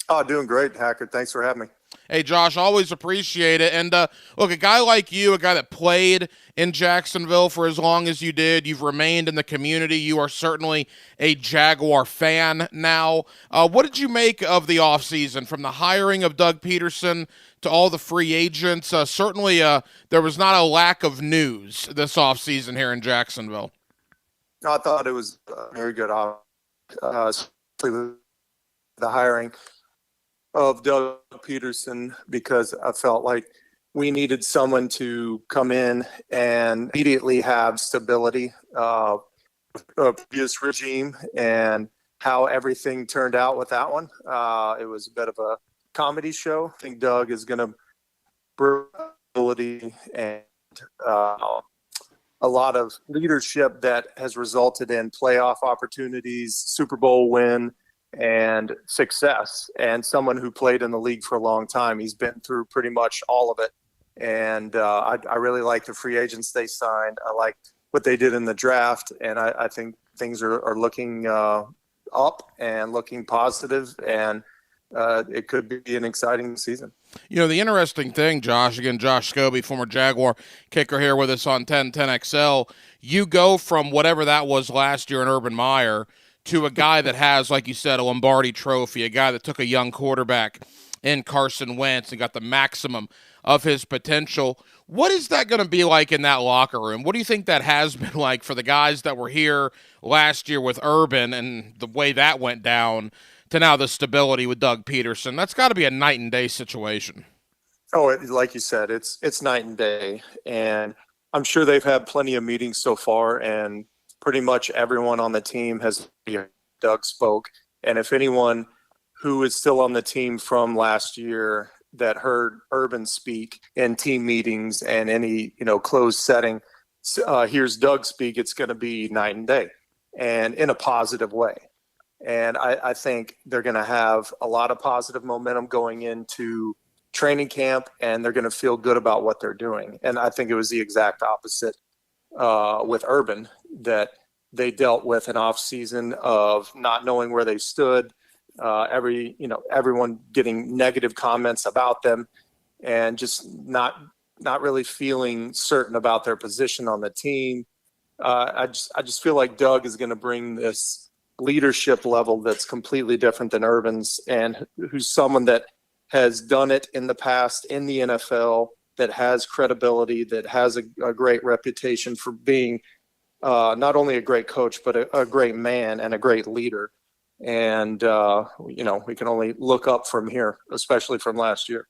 Oh, doing great, Hacker. Thanks for having me. Hey, Josh, always appreciate it. And look, a guy like you, a guy that played in Jacksonville for as long as you did, you've remained in the community. You are certainly a Jaguar fan now. What did you make of the offseason, from the hiring of Doug Peterson to all the free agents? Certainly there was not a lack of news this offseason here in Jacksonville. I thought it was very good, especially the hiring of Doug Peterson, because I felt like we needed someone to come in and immediately have stability of previous regime, and how everything turned out with that one. It was a bit of a comedy show. I think Doug is going to bring stability and a lot of leadership that has resulted in playoff opportunities, Super Bowl win, and success, and someone who played in the league for a long time. He's been through pretty much all of it, and I really like the free agents they signed. I like what they did in the draft, and I think things are looking up and looking positive, and it could be an exciting season. You know, the interesting thing, Josh, again, Josh Scobie, former Jaguar kicker here with us on 1010XL, you go from whatever that was last year in Urban Meyer to a guy that has, like you said, a Lombardi trophy, a guy that took a young quarterback in Carson Wentz and got the maximum of his potential. What is that going to be like in that locker room? What do you think that has been like for the guys that were here last year with Urban and the way that went down to now the stability with Doug Peterson? That's got to be a night and day situation. Oh, like you said, it's night and day, and I'm sure they've had plenty of meetings so far, and pretty much everyone on the team has Doug spoke. And if anyone who is still on the team from last year that heard Urban speak in team meetings and any, closed setting, hears Doug speak, it's going to be night and day, and in a positive way. And I think they're going to have a lot of positive momentum going into training camp, and they're going to feel good about what they're doing. And I think it was the exact opposite with Urban, that they dealt with an off season of not knowing where they stood, everyone getting negative comments about them, and just not really feeling certain about their position on the team. I just feel like Doug is going to bring this leadership level that's completely different than Urban's, and who's someone that has done it in the past in the NFL, that has credibility, that has a great reputation for being not only a great coach, but a great man and a great leader. And, we can only look up from here, especially from last year.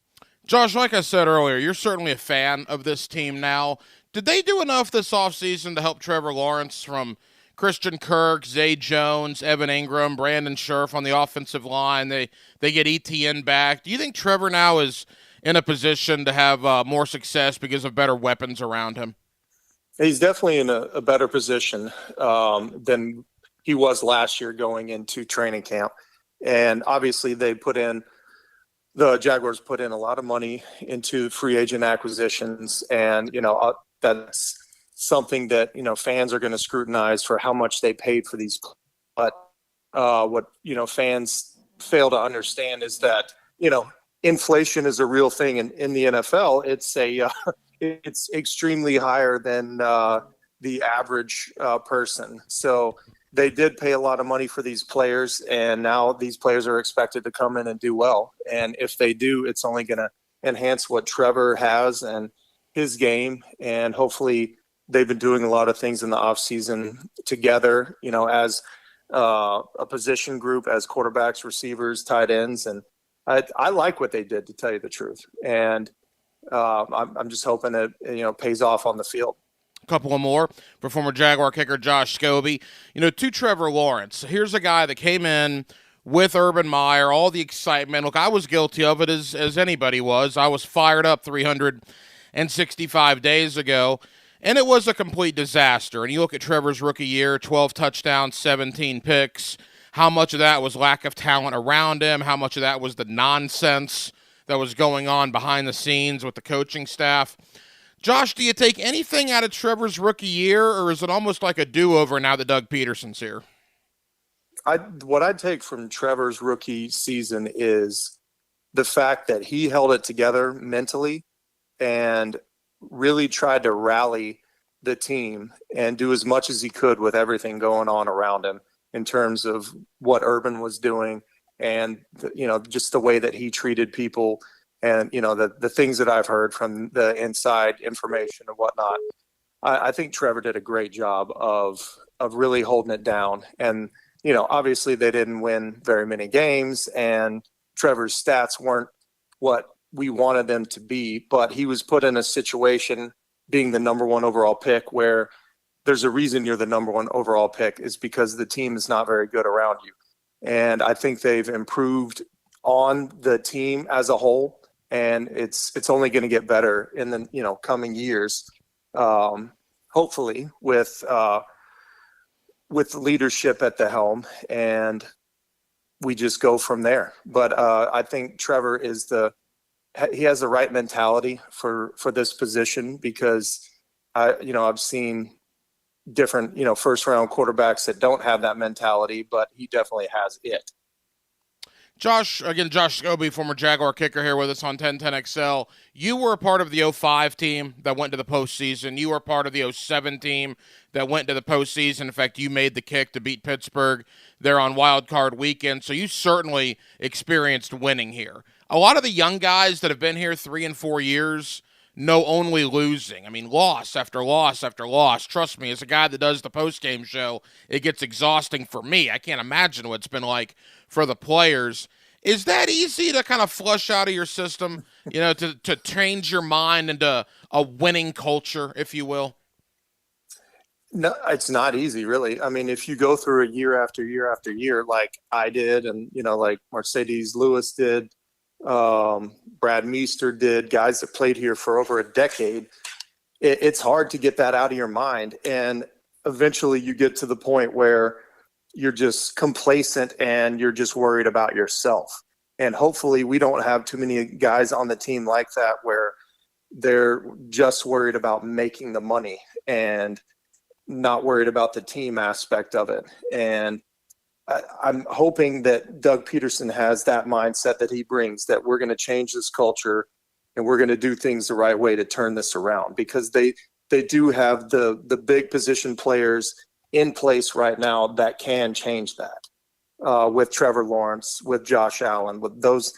Josh, like I said earlier, you're certainly a fan of this team now. Did they do enough this offseason to help Trevor Lawrence, from Christian Kirk, Zay Jones, Evan Ingram, Brandon Scherf on the offensive line? They get ETN back. Do you think Trevor now is in a position to have more success because of better weapons around him? He's definitely in a better position than he was last year going into training camp. And obviously the Jaguars put in a lot of money into free agent acquisitions. And, that's something that, fans are going to scrutinize for how much they paid for these. But what, fans fail to understand is that, inflation is a real thing in the NFL. It's extremely higher than the average person. So they did pay a lot of money for these players, and now these players are expected to come in and do well. And if they do, it's only going to enhance what Trevor has and his game. And hopefully they've been doing a lot of things in the offseason together, as a position group as quarterbacks, receivers, tight ends, and I like what they did, to tell you the truth. And I'm just hoping it pays off on the field. A couple of more for former Jaguar kicker Josh Scobie. To Trevor Lawrence. Here's a guy that came in with Urban Meyer, all the excitement. Look, I was guilty of it as anybody was. I was fired up 365 days ago, and it was a complete disaster. And you look at Trevor's rookie year, 12 touchdowns, 17 picks. How much of that was lack of talent around him? How much of that was the nonsense that was going on behind the scenes with the coaching staff? Josh, do you take anything out of Trevor's rookie year, or is it almost like a do-over now that Doug Peterson's here? What I take from Trevor's rookie season is the fact that he held it together mentally and really tried to rally the team and do as much as he could with everything going on around him in terms of what Urban was doing and, just the way that he treated people and, the things that I've heard from the inside information and whatnot. I think Trevor did a great job of really holding it down. And, obviously they didn't win very many games and Trevor's stats weren't what we wanted them to be, but he was put in a situation being the number one overall pick where there's a reason you're the number one overall pick is because the team is not very good around you. And I think they've improved on the team as a whole, and it's only going to get better in the coming years. Hopefully with leadership at the helm, and we just go from there. But I think Trevor he has the right mentality for this position because I've seen different, first round quarterbacks that don't have that mentality, but he definitely has it. Josh Scobie, former Jaguar kicker here with us on 1010XL. You were a part of the 05 team that went to the postseason. You were part of the 07 team that went to the postseason. In fact, you made the kick to beat Pittsburgh there on Wild Card Weekend. So you certainly experienced winning here. A lot of the young guys that have been here 3 and 4 years know only losing. I mean, loss after loss after loss. Trust me, as a guy that does the postgame show, it gets exhausting for me. I can't imagine what it's been like for the players. Is that easy to kind of flush out of your system, to change your mind into a winning culture, if you will? No, it's not easy, really. I mean, if you go through a year after year after year, like I did, and, like Mercedes Lewis did, Brad Meester did, guys that played here for over a decade, it's hard to get that out of your mind. And eventually you get to the point where you're just complacent and you're just worried about yourself. And hopefully we don't have too many guys on the team like that where they're just worried about making the money and not worried about the team aspect of it. And I'm hoping that Doug Peterson has that mindset that he brings, that we're going to change this culture and we're going to do things the right way to turn this around, because they do have the big position players in place right now that can change that. With Trevor Lawrence, with Josh Allen, with those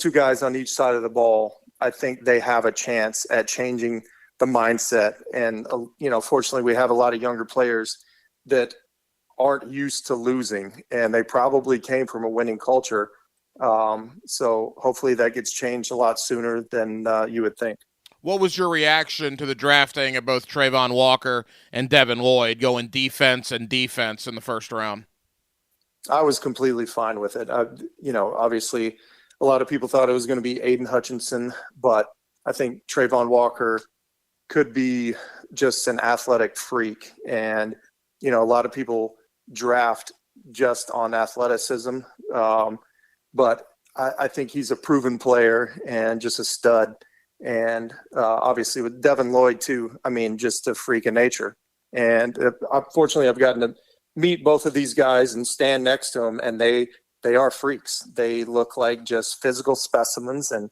two guys on each side of the ball, I think they have a chance at changing the mindset. And, fortunately we have a lot of younger players that aren't used to losing, and they probably came from a winning culture. So hopefully that gets changed a lot sooner than you would think. What was your reaction to the drafting of both Trayvon Walker and Devin Lloyd going defense in the first round? I was completely fine with it. Obviously a lot of people thought it was going to be Aiden Hutchinson, but I think Trayvon Walker could be just an athletic freak. And, a lot of people draft just on athleticism. But I think he's a proven player and just a stud. And obviously with Devin Lloyd too, just a freak of nature. And unfortunately I've gotten to meet both of these guys and stand next to them, and they are freaks. They look like just physical specimens, and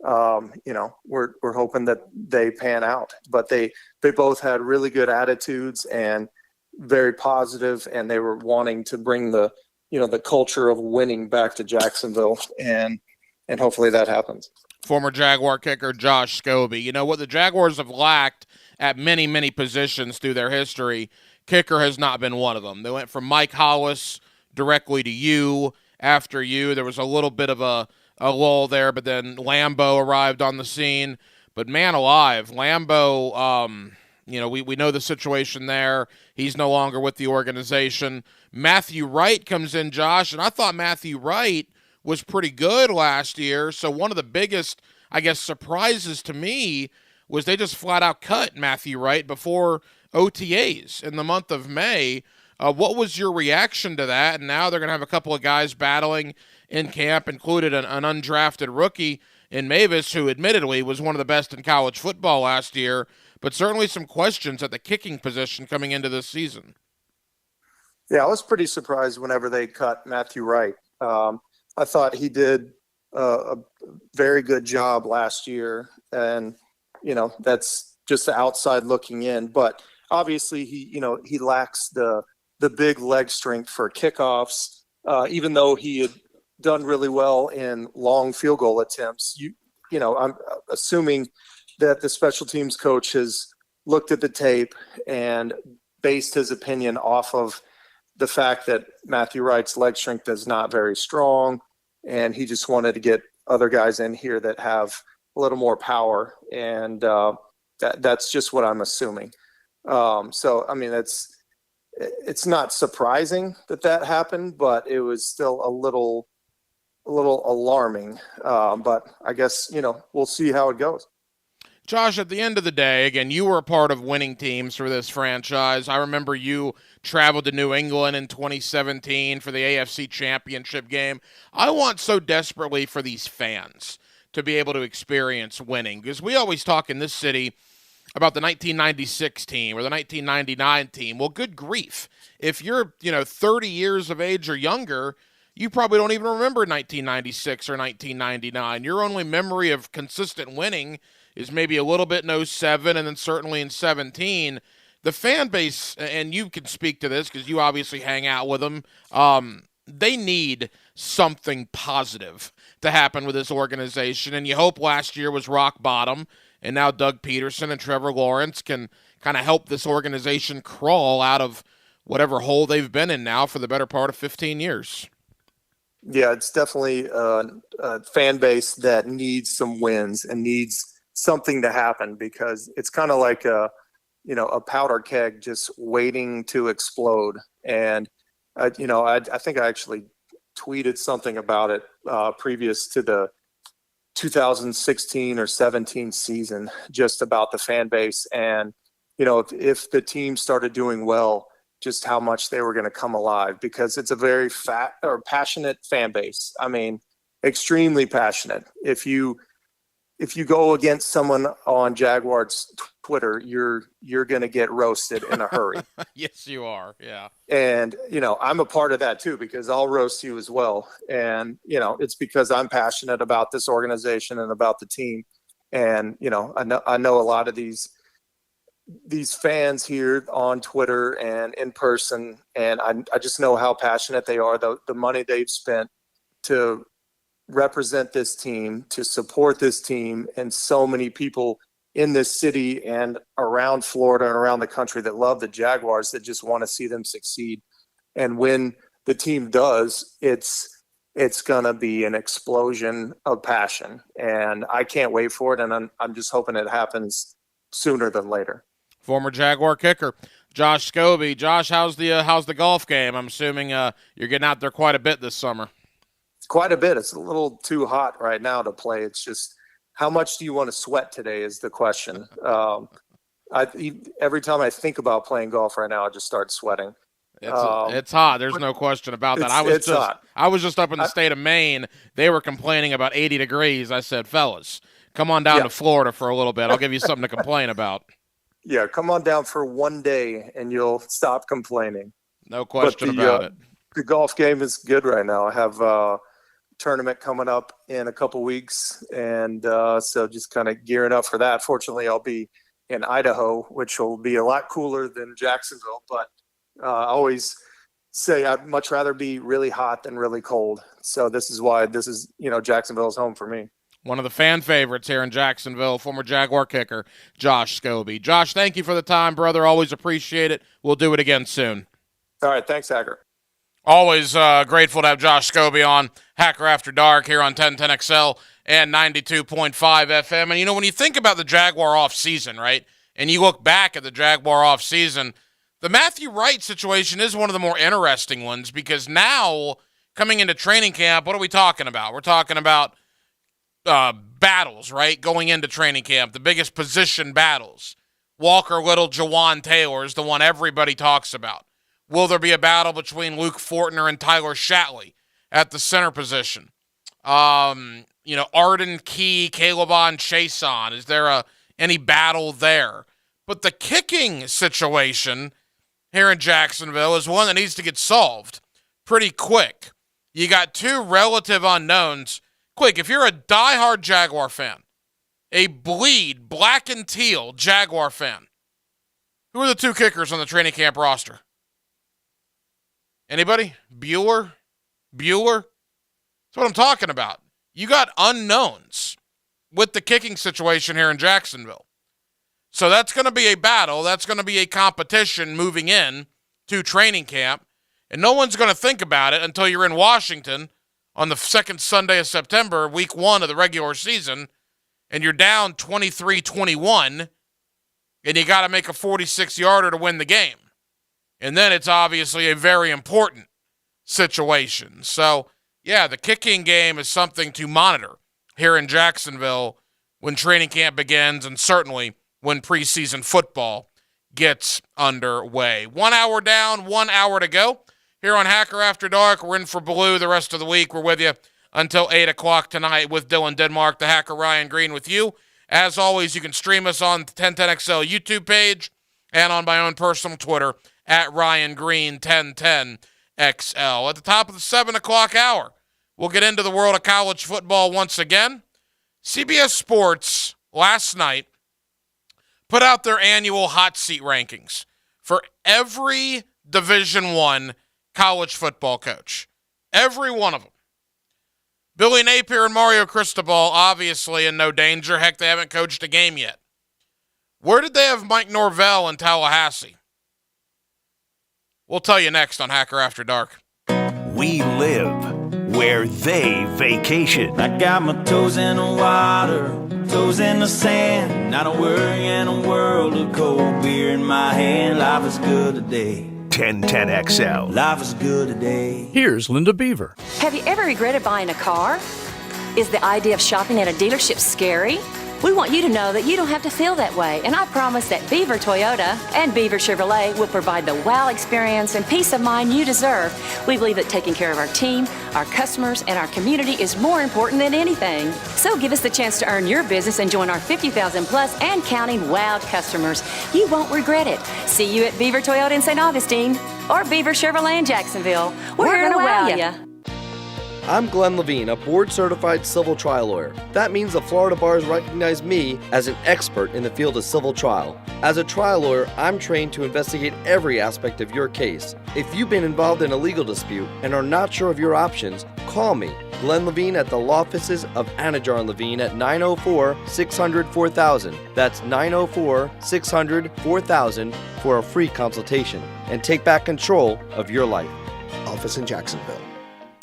we're hoping that they pan out. But they both had really good attitudes and very positive, and they were wanting to bring the culture of winning back to Jacksonville, and hopefully that happens. Former Jaguar kicker Josh Scobie. What the Jaguars have lacked at many, many positions through their history, kicker has not been one of them. They went from Mike Hollis directly to you. After you, there was a little bit of a lull there, but then Lambo arrived on the scene. But man alive, Lambo, we know the situation there. He's no longer with the organization. Matthew Wright comes in, Josh, and I thought Matthew Wright was pretty good last year. So one of the biggest, I guess, surprises to me was they just flat out cut Matthew Wright before OTAs in the month of May. What was your reaction to that? And now they're going to have a couple of guys battling in camp, included an undrafted rookie in Mavis, who admittedly was one of the best in college football last year, but certainly some questions at the kicking position coming into this season. Yeah, I was pretty surprised whenever they cut Matthew Wright. I thought he did a very good job last year, and that's just the outside looking in. But obviously, he lacks the big leg strength for kickoffs. Even though he had done really well in long field goal attempts, I'm assuming that the special teams coach has looked at the tape and based his opinion off of the fact that Matthew Wright's leg strength is not very strong, and he just wanted to get other guys in here that have a little more power, and that's just what I'm assuming. So, I mean, it's not surprising that happened, but it was still a little alarming. But I guess, we'll see how it goes. Josh, at the end of the day, again, you were a part of winning teams for this franchise. I remember you traveled to New England in 2017 for the AFC Championship game. I want so desperately for these fans to be able to experience winning, because we always talk in this city about the 1996 team or the 1999 team. Well, good grief. If you're, 30 years of age or younger, you probably don't even remember 1996 or 1999. Your only memory of consistent winning is maybe a little bit in 07 and then certainly in 17. The fan base, and you can speak to this because you obviously hang out with them, they need something positive to happen with this organization. And you hope last year was rock bottom, and now Doug Peterson and Trevor Lawrence can kind of help this organization crawl out of whatever hole they've been in now for the better part of 15 years. Yeah, it's definitely a fan base that needs some wins and needs something to happen, because it's kind of like a powder keg just waiting to explode. And I think I actually tweeted something about it previous to the 2016 or 17 season, just about the fan base. And, if the team started doing well, just how much they were going to come alive, because it's a very passionate fan base. I mean, extremely passionate. If you go against someone on Jaguars Twitter, you're going to get roasted in a hurry. Yes, you are. Yeah. And, I'm a part of that too, because I'll roast you as well. And, it's because I'm passionate about this organization and about the team. And, I know a lot of these fans here on Twitter and in person, and I just know how passionate they are. The money they've spent to represent this team, to support this team, and so many people in this city and around Florida and around the country that love the Jaguars, that just want to see them succeed. And when the team does, it's going to be an explosion of passion, and I can't wait for it. And I'm just hoping it happens sooner than later. Former Jaguar kicker Josh Scobie. Josh, how's the golf game? I'm assuming you're getting out there quite a bit this summer. Quite a bit. It's a little too hot right now to play. It's just, how much do you want to sweat today is the question. Every time I think about playing golf right now, I just start sweating. It's hot. There's no question about that. I was just up in the state of Maine. They were complaining about 80 degrees. I said, fellas, come on down to Florida for a little bit. I'll give you something to complain about. Yeah, come on down for one day and you'll stop complaining. No question about it. The golf game is good right now. I have a tournament coming up in a couple weeks, and so just kind of gearing up for that. Fortunately, I'll be in Idaho, which will be a lot cooler than Jacksonville, but I always say I'd much rather be really hot than really cold. So this is why Jacksonville's home for me. one of the fan favorites here in Jacksonville, former Jaguar kicker, Josh Scobee. Josh, thank you for the time, brother. Always appreciate it. We'll do it again soon. All right, thanks, Hacker. Always grateful to have Josh Scobee on Hacker After Dark here on 1010XL and 92.5 FM. And, you know, when you think about the Jaguar offseason, right, and you look back at the Jaguar offseason, the Matthew Wright situation is one of the more interesting ones because now, coming into training camp, what are we talking about? We're talking about battles, right, going into training camp, the biggest position battles. Walker Little, Jawan Taylor is the one everybody talks about. Will there be a battle between Luke Fortner and Tyler Shatley at the center position? Arden Key, Calebon Chason, is there any battle there? But the kicking situation here in Jacksonville is one that needs to get solved pretty quick. You got two relative unknowns. Quick, if you're a diehard Jaguar fan, a bleed black and teal Jaguar fan, who are the two kickers on the training camp roster? Anybody? Bueller? That's what I'm talking about. You got unknowns with the kicking situation here in Jacksonville. So that's going to be a battle. That's going to be a competition moving in to training camp. And no one's going to think about it until you're in Washington on the second Sunday of September, week 1 of the regular season, and you're down 23-21, and you got to make a 46-yarder to win the game. And then it's obviously a very important situation. So, yeah, the kicking game is something to monitor here in Jacksonville when training camp begins and certainly when preseason football gets underway. 1 hour down, 1 hour to go. Here on Hacker After Dark, we're in for Blue the rest of the week. We're with you until 8 o'clock tonight with Dylan Denmark, the Hacker Ryan Green with you. As always, you can stream us on the 1010XL YouTube page and on my own personal Twitter at Ryan Green 1010XL. At the top of the 7 o'clock hour, we'll get into the world of college football once again. CBS Sports last night put out their annual hot seat rankings for every Division I college football coach. Every one of them. Billy Napier and Mario Cristobal, obviously in no danger. Heck, they haven't coached a game yet. Where did they have Mike Norvell in Tallahassee? We'll tell you next on Hacker After Dark. We live where they vacation. I got my toes in the water, toes in the sand. Not a worry in a world of cold beer in my hand. Life is good today. 1010XL. Life is good today. Here's Linda Beaver. Have you ever regretted buying a car? Is the idea of shopping at a dealership scary? We want you to know that you don't have to feel that way, and I promise that Beaver Toyota and Beaver Chevrolet will provide the wow experience and peace of mind you deserve. We believe that taking care of our team, our customers, and our community is more important than anything. So give us the chance to earn your business and join our 50,000 plus and counting wowed customers. You won't regret it. See you at Beaver Toyota in St. Augustine or Beaver Chevrolet in Jacksonville. We're here to wow ya. I'm Glenn Levine, a board-certified civil trial lawyer. That means the Florida bars recognize me as an expert in the field of civil trial. As a trial lawyer, I'm trained to investigate every aspect of your case. If you've been involved in a legal dispute and are not sure of your options, call me, Glenn Levine, at the law offices of Anajar and Levine at 904-600-4000. That's 904-600-4000 for a free consultation. And take back control of your life. Office in Jacksonville.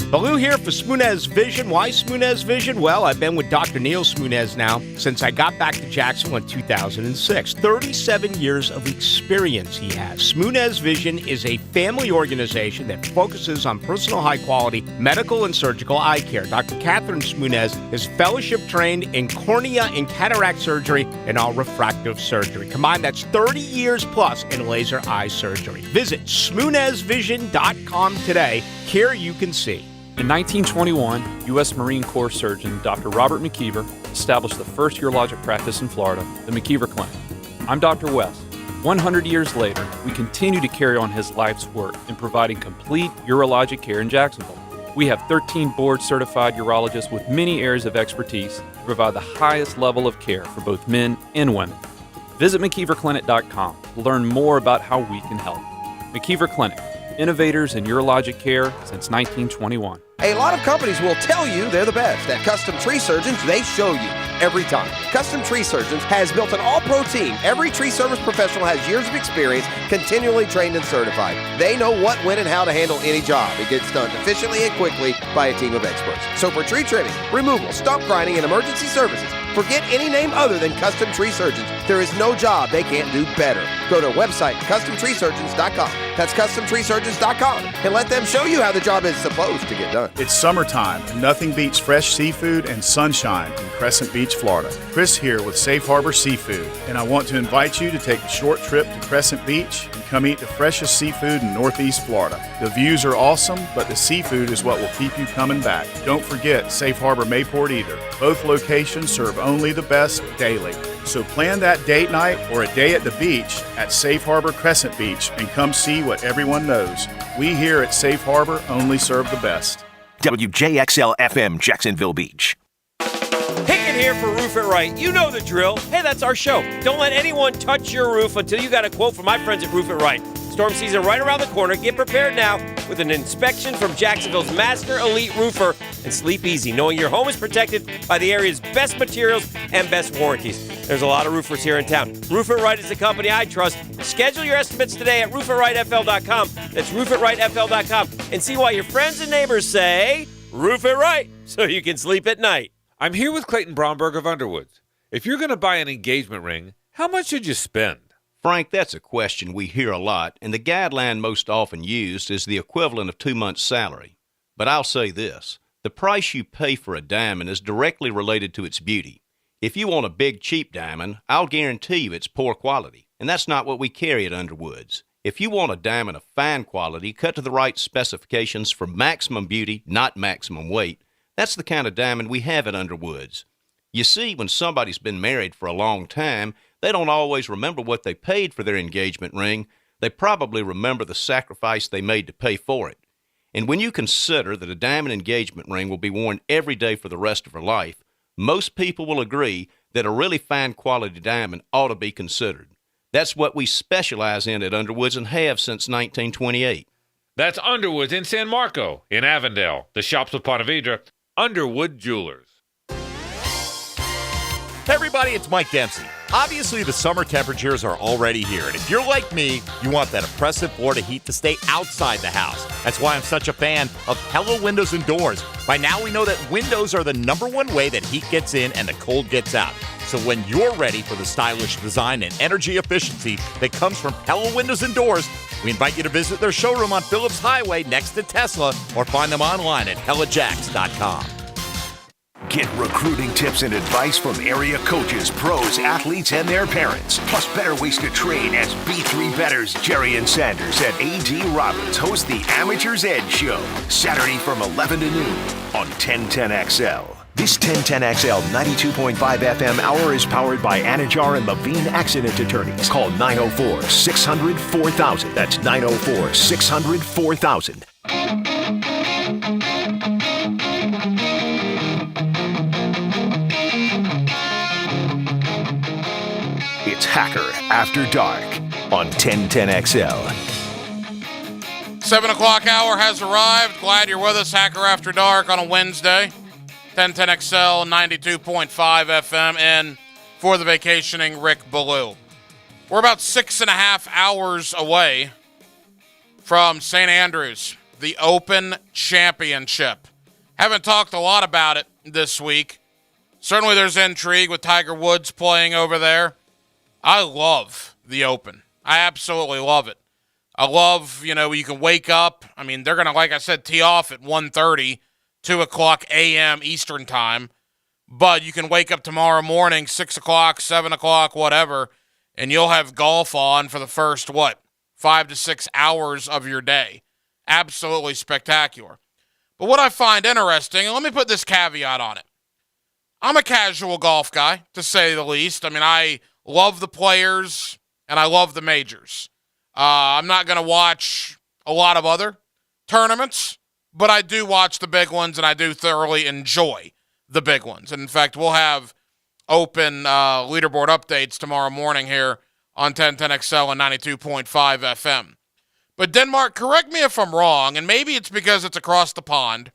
Baloo here for Smunez Vision. Why Smunez Vision? Well, I've been with Dr. Neil Smunez now since I got back to Jacksonville in 2006. 37 years of experience he has. Smunez Vision is a family organization that focuses on personal high-quality medical and surgical eye care. Dr. Catherine Smunez is fellowship-trained in cornea and cataract surgery and all refractive surgery. Combined, that's 30 years plus in laser eye surgery. Visit SmunezVision.com today. Care you can see. In 1921, U.S. Marine Corps surgeon Dr. Robert McKeever established the first urologic practice in Florida, the McKeever Clinic. I'm Dr. West. 100 years later, we continue to carry on his life's work in providing complete urologic care in Jacksonville. We have 13 board-certified urologists with many areas of expertise to provide the highest level of care for both men and women. Visit McKeeverClinic.com to learn more about how we can help. McKeever Clinic, innovators in urologic care since 1921. A lot of companies will tell you they're the best. At Custom Tree Surgeons, they show you every time. Custom Tree Surgeons has built an all-pro team. Every tree service professional has years of experience, continually trained and certified. They know what, when, and how to handle any job. It gets done efficiently and quickly by a team of experts. So for tree trimming, removal, stump grinding, and emergency services, forget any name other than Custom Tree Surgeons. There is no job they can't do better. Go to our website, CustomTreeSurgeons.com. That's CustomTreeSurgeons.com, and let them show you how the job is supposed to get done. It's summertime, and nothing beats fresh seafood and sunshine in Crescent Beach, Florida. Chris here with Safe Harbor Seafood, and I want to invite you to take a short trip to Crescent Beach and come eat the freshest seafood in Northeast Florida. The views are awesome, but the seafood is what will keep you coming back. Don't forget Safe Harbor Mayport either. Both locations serve only the best daily. So plan that date night or a day at the beach at Safe Harbor Crescent Beach and come see what everyone knows. We here at Safe Harbor only serve the best. WJXL FM, Jacksonville Beach. Hicken here for Roof It Right. You know the drill. Hey, that's our show. Don't let anyone touch your roof until you got a quote from my friends at Roof It Right. Storm season right around the corner. Get prepared now with an inspection from Jacksonville's Master Elite Roofer, and sleep easy knowing your home is protected by the area's best materials and best warranties. There's a lot of roofers here in town. Roof It Right is the company I trust. Schedule your estimates today at roofitRightFL.com. That's roofitRightFL.com, and see why your friends and neighbors say Roof It Right so you can sleep at night. I'm here with Clayton Bromberg of Underwoods. If you're going to buy an engagement ring, how much should you spend? Frank, that's a question we hear a lot, and the guideline most often used is the equivalent of 2 months' salary. But I'll say this, the price you pay for a diamond is directly related to its beauty. If you want a big, cheap diamond, I'll guarantee you it's poor quality, and that's not what we carry at Underwoods. If you want a diamond of fine quality, cut to the right specifications for maximum beauty, not maximum weight, that's the kind of diamond we have at Underwoods. You see, when somebody's been married for a long time, they don't always remember what they paid for their engagement ring. They probably remember the sacrifice they made to pay for it. And when you consider that a diamond engagement ring will be worn every day for the rest of her life, most people will agree that a really fine quality diamond ought to be considered. That's what we specialize in at Underwoods and have since 1928. That's Underwoods in San Marco, in Avondale, the Shops of Ponte Vedra, Underwood Jewelers. Hey everybody, it's Mike Dempsey. Obviously, the summer temperatures are already here, and if you're like me, you want that oppressive Florida heat to stay outside the house. That's why I'm such a fan of Pella Windows and Doors. By now, we know that windows are the #1 way that heat gets in and the cold gets out. So when you're ready for the stylish design and energy efficiency that comes from Pella Windows and Doors, we invite you to visit their showroom on Phillips Highway next to Tesla, or find them online at PellaJacks.com. Get recruiting tips and advice from area coaches, pros, athletes, and their parents. Plus better ways to train as B3 bettors Jerry and Sanders and A.D. Roberts host the Amateur's Edge Show, Saturday from 11 to noon on 1010XL. This 1010XL 92.5 FM hour is powered by Anajar and Levine Accident Attorneys. Call 904-600-4000. That's 904-600-4000. It's Hacker After Dark on 1010XL. 7 o'clock hour has arrived. Glad you're with us. Hacker After Dark on a Wednesday. 1010XL 92.5 FM, and for the vacationing Rick Ballou. We're about 6.5 hours away from St. Andrews, the Open Championship. Haven't talked a lot about it this week. Certainly there's intrigue with Tiger Woods playing over there. I love the Open. I absolutely love it. I love, you can wake up. I mean, they're going to, like I said, tee off at 1:30, 2 o'clock a.m. Eastern time. But you can wake up tomorrow morning, 6 o'clock, 7 o'clock, whatever, and you'll have golf on for the first, 5 to 6 hours of your day. Absolutely spectacular. But what I find interesting, and let me put this caveat on it. I'm a casual golf guy, to say the least. I mean, I love the players, and I love the majors. I'm not going to watch a lot of other tournaments, but I do watch the big ones, and I do thoroughly enjoy the big ones. And in fact, we'll have Open leaderboard updates tomorrow morning here on 1010XL and 92.5 FM. But Denmark, correct me if I'm wrong, and maybe it's because it's across the pond,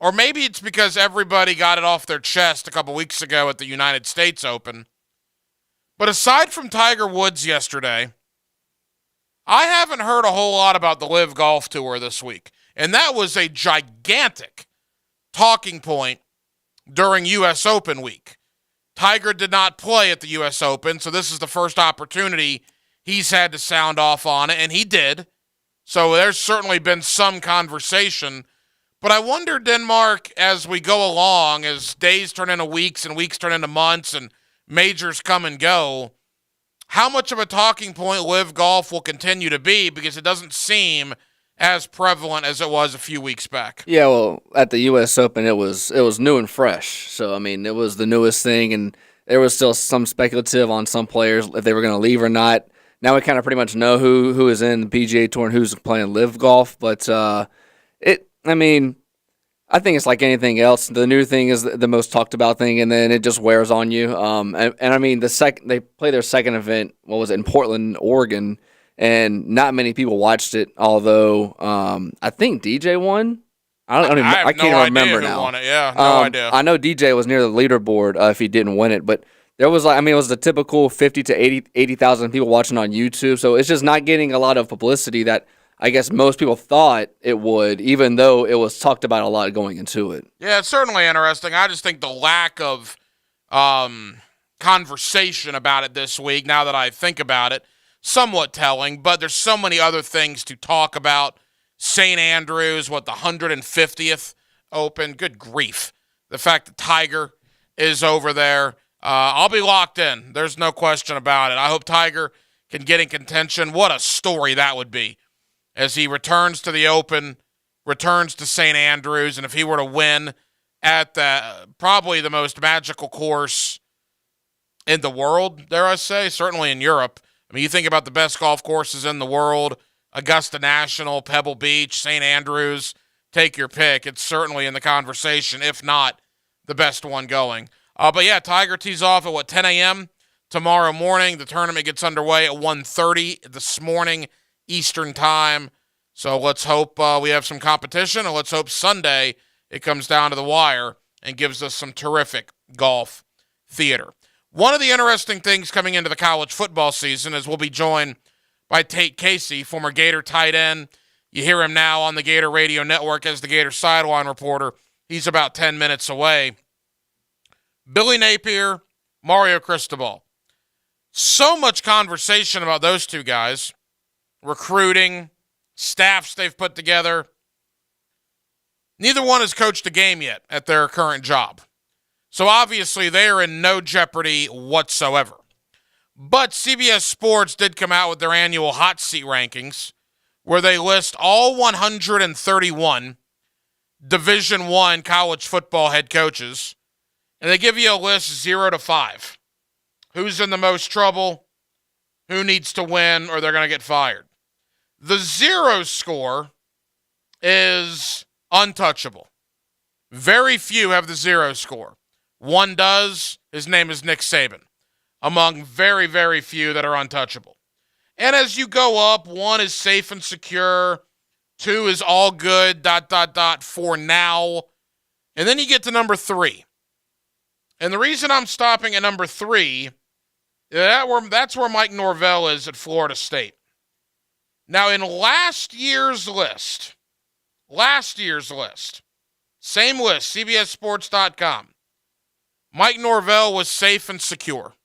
Or maybe it's because everybody got it off their chest a couple weeks ago at the United States Open. But aside from Tiger Woods yesterday, I haven't heard a whole lot about the LIV Golf Tour this week. And that was a gigantic talking point during U.S. Open week. Tiger did not play at the U.S. Open, so this is the first opportunity he's had to sound off on it, and he did. So there's certainly been some conversation. But I wonder, Denmark, as we go along, as days turn into weeks and weeks turn into months and majors come and go, how much of a talking point LIV Golf will continue to be, because it doesn't seem as prevalent as it was a few weeks back. Yeah, well, at the U.S. Open, it was new and fresh. So, I mean, it was the newest thing, and there was still some speculative on some players if they were going to leave or not. Now we kind of pretty much know who is in the PGA Tour and who's playing LIV Golf, but I think it's like anything else. The new thing is the most talked about thing, and then it just wears on you. They play their second event, what was it, in Portland, Oregon, and not many people watched it, although I think DJ won. I can't even remember now. Who won it. Yeah, no idea. I know DJ was near the leaderboard if he didn't win it, but there was it was the typical 50 to 80,000 people watching on YouTube, so it's just not getting a lot of publicity that I guess most people thought it would, even though it was talked about a lot going into it. Yeah, it's certainly interesting. I just think the lack of conversation about it this week, now that I think about it, somewhat telling, but there's so many other things to talk about. St. Andrews, the 150th Open? Good grief. The fact that Tiger is over there. I'll be locked in. There's no question about it. I hope Tiger can get in contention. What a story that would be, as he returns to the Open, returns to St. Andrews, and if he were to win at probably the most magical course in the world, dare I say, certainly in Europe. I mean, you think about the best golf courses in the world, Augusta National, Pebble Beach, St. Andrews, take your pick. It's certainly in the conversation, if not the best one going. But yeah, Tiger tees off at 10 a.m. tomorrow morning. The tournament gets underway at 1:30 this morning Eastern time. So let's hope we have some competition, and let's hope Sunday it comes down to the wire and gives us some terrific golf theater. One of the interesting things coming into the college football season is we'll be joined by Tate Casey, former Gator tight end. You hear him now on the Gator Radio Network as the Gator sideline reporter. He's about 10 minutes away. Billy Napier, Mario Cristobal. So much conversation about those two guys. Recruiting, staffs they've put together. Neither one has coached a game yet at their current job. So obviously they are in no jeopardy whatsoever. But CBS Sports did come out with their annual hot seat rankings, where they list all 131 Division I college football head coaches, and they give you a list 0 to 5. Who's in the most trouble, who needs to win, or they're going to get fired. The 0 score is untouchable. Very few have the 0 score. One does. His name is Nick Saban, among very, very few that are untouchable. And as you go up, 1 is safe and secure, 2 is all good, ... for now. And then you get to number 3. And the reason I'm stopping at number 3, that's where Mike Norvell is at Florida State. Now, in last year's list, same list, CBSSports.com, Mike Norvell was safe and secure.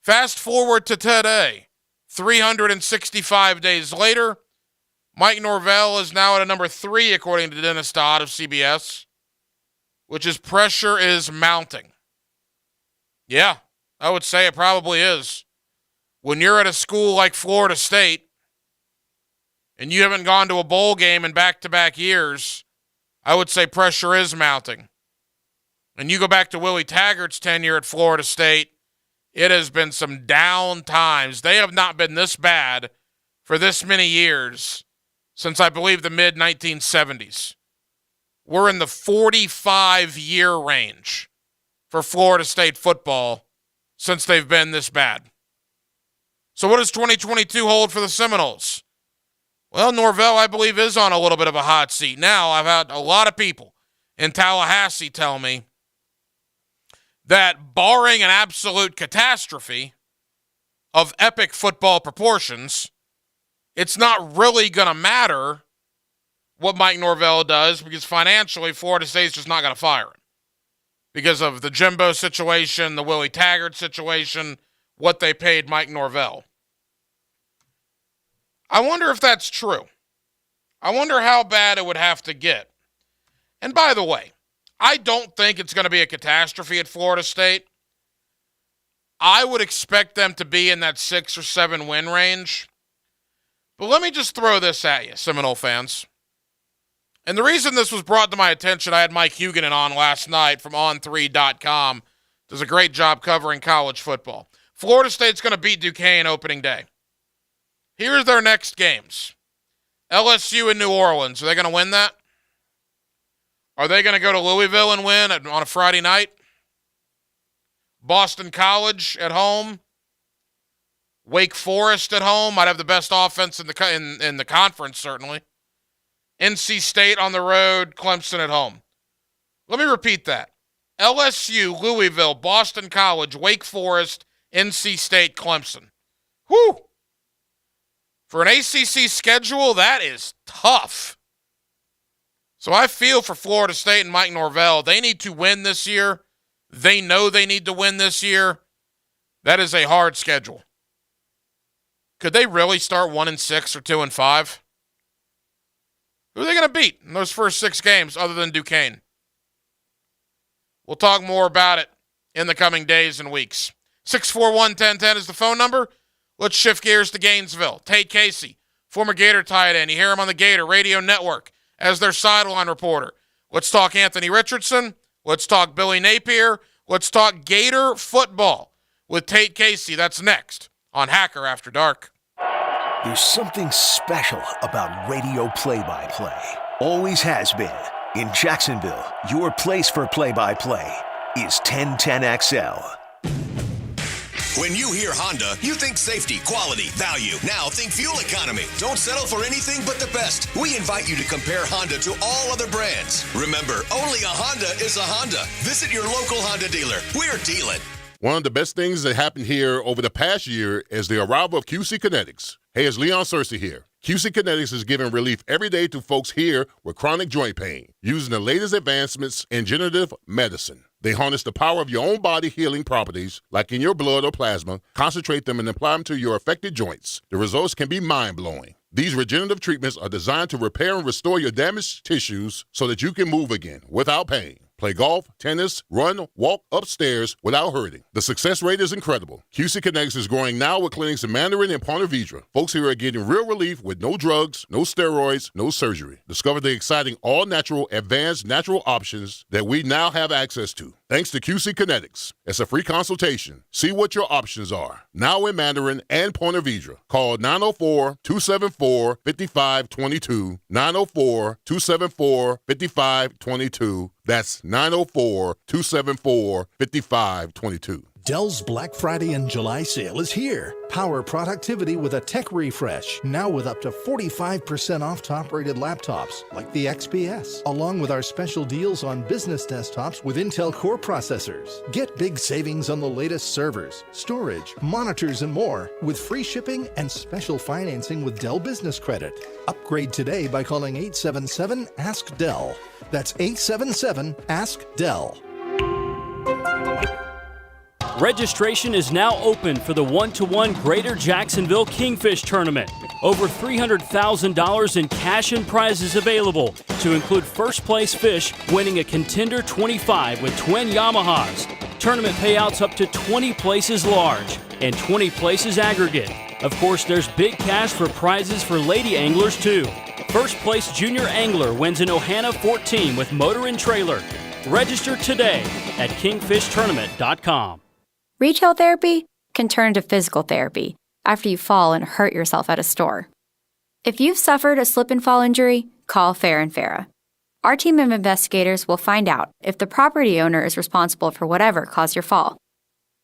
Fast forward to today, 365 days later, Mike Norvell is now at a number 3, according to Dennis Dodd of CBS, which is pressure is mounting. Yeah, I would say it probably is. When you're at a school like Florida State and you haven't gone to a bowl game in back-to-back years, I would say pressure is mounting. And you go back to Willie Taggart's tenure at Florida State, it has been some down times. They have not been this bad for this many years since, I believe, the mid-1970s. We're in the 45-year range for Florida State football since they've been this bad. So what does 2022 hold for the Seminoles? Well, Norvell, I believe, is on a little bit of a hot seat. Now, I've had a lot of people in Tallahassee tell me that barring an absolute catastrophe of epic football proportions, it's not really going to matter what Mike Norvell does because financially Florida State's just not going to fire him because of the Jimbo situation, the Willie Taggart situation, what they paid Mike Norvell. I wonder if that's true. I wonder how bad it would have to get. And by the way, I don't think it's going to be a catastrophe at Florida State. I would expect them to be in that 6 or 7 win range. But let me just throw this at you, Seminole fans. And the reason this was brought to my attention, I had Mike Huguenin on last night from On3.com. Does a great job covering college football. Florida State's going to beat Duquesne opening day. Here's their next games. LSU and New Orleans. Are they going to win that? Are they going to go to Louisville and win on a Friday night? Boston College at home. Wake Forest at home. Might have the best offense in the conference, certainly. NC State on the road. Clemson at home. Let me repeat that. LSU, Louisville, Boston College, Wake Forest, NC State, Clemson. Whew! For an ACC schedule, that is tough. So I feel for Florida State and Mike Norvell. They need to win this year. They know they need to win this year. That is a hard schedule. Could they really start 1-6 or 2-5? Who are they going to beat in those first 6 games other than Duquesne? We'll talk more about it in the coming days and weeks. 641-1010 is the phone number. Let's shift gears to Gainesville. Tate Casey, former Gator tight end. You hear him on the Gator Radio Network as their sideline reporter. Let's talk Anthony Richardson. Let's talk Billy Napier. Let's talk Gator football with Tate Casey. That's next on Hacker After Dark. There's something special about radio play-by-play. Always has been. In Jacksonville, your place for play-by-play is 1010XL. When you hear Honda, you think safety, quality, value. Now think fuel economy. Don't settle for anything but the best. We invite you to compare Honda to all other brands. Remember, only a Honda is a Honda. Visit your local Honda dealer. We're dealing. One of the best things that happened here over the past year is the arrival of QC Kinetics. Hey, it's Leon Searcy here. QC Kinetics is giving relief every day to folks here with chronic joint pain using the latest advancements in regenerative medicine. They harness the power of your own body healing properties, like in your blood or plasma, concentrate them and apply them to your affected joints. The results can be mind-blowing. These regenerative treatments are designed to repair and restore your damaged tissues so that you can move again without pain. Play golf, tennis, run, walk upstairs without hurting. The success rate is incredible. QC Kinetics is growing now with clinics in Mandarin and Ponte Vedra. Folks here are getting real relief with no drugs, no steroids, no surgery. Discover the exciting all-natural, advanced natural options that we now have access to. Thanks to QC Kinetics. It's a free consultation. See what your options are. Now in Mandarin and Ponte Vedra. Call 904-274-5522. 904-274-5522. That's 904-274-5522. Dell's Black Friday and July sale is here. Power productivity with a tech refresh. Now with up to 45% off top-rated laptops like the XPS, along with our special deals on business desktops with Intel Core processors. Get big savings on the latest servers, storage, monitors, and more with free shipping and special financing with Dell Business Credit. Upgrade today by calling 877-ASK-DELL. That's 877-ASK-DELL. Registration is now open for the 1-to-1 Greater Jacksonville Kingfish Tournament. Over $300,000 in cash and prizes available, to include first place fish winning a Contender 25 with twin Yamahas. Tournament payouts up to 20 places large and 20 places aggregate. Of course, there's big cash for prizes for lady anglers too. First place junior angler wins an Ohana 14 with motor and trailer. Register today at kingfishtournament.com. Retail therapy can turn to physical therapy after you fall and hurt yourself at a store. If you've suffered a slip and fall injury, call Fair & Farah. Our team of investigators will find out if the property owner is responsible for whatever caused your fall.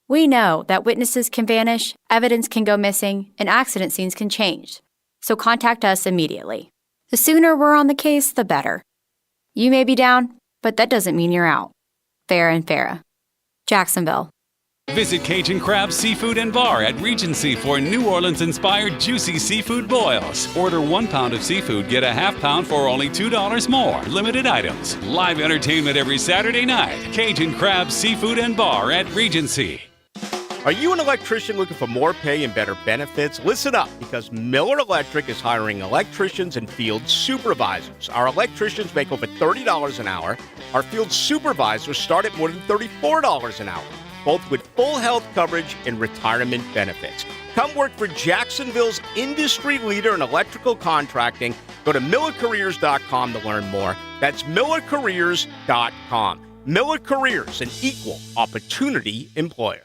We know that witnesses can vanish, evidence can go missing, and accident scenes can change. So contact us immediately. The sooner we're on the case, the better. You may be down, but that doesn't mean you're out. Farrah and Farrah. Jacksonville. Visit Cajun Crab Seafood and Bar at Regency for New Orleans-inspired juicy seafood boils. Order 1 pound of seafood, get a half pound for only $2 more. Limited items. Live entertainment every Saturday night. Cajun Crab Seafood and Bar at Regency. Are you an electrician looking for more pay and better benefits? Listen up, because Miller Electric is hiring electricians and field supervisors. Our electricians make over $30 an hour. Our field supervisors start at more than $34 an hour, both with full health coverage and retirement benefits. Come work for Jacksonville's industry leader in electrical contracting. Go to MillerCareers.com to learn more. That's MillerCareers.com. Miller Careers, an equal opportunity employer.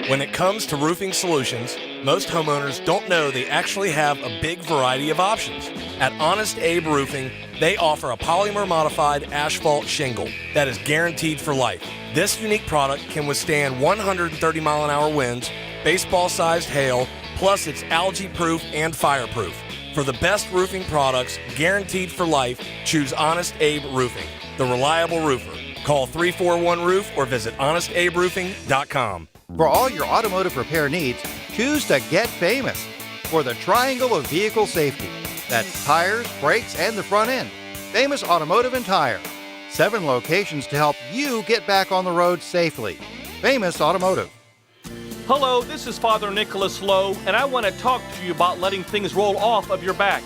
When it comes to roofing solutions, most homeowners don't know they actually have a big variety of options. At Honest Abe Roofing, they offer a polymer-modified asphalt shingle that is guaranteed for life. This unique product can withstand 130-mile-an-hour winds, baseball-sized hail, plus it's algae-proof and fireproof. For the best roofing products guaranteed for life, choose Honest Abe Roofing, the reliable roofer. Call 341-ROOF or visit honestaberoofing.com. For all your automotive repair needs, choose to Get Famous for the triangle of vehicle safety. That's tires, brakes, and the front end. Famous Automotive and Tire. 7 locations to help you get back on the road safely. Famous Automotive. Hello, this is Father Nicholas Lowe, and I want to talk to you about letting things roll off of your back.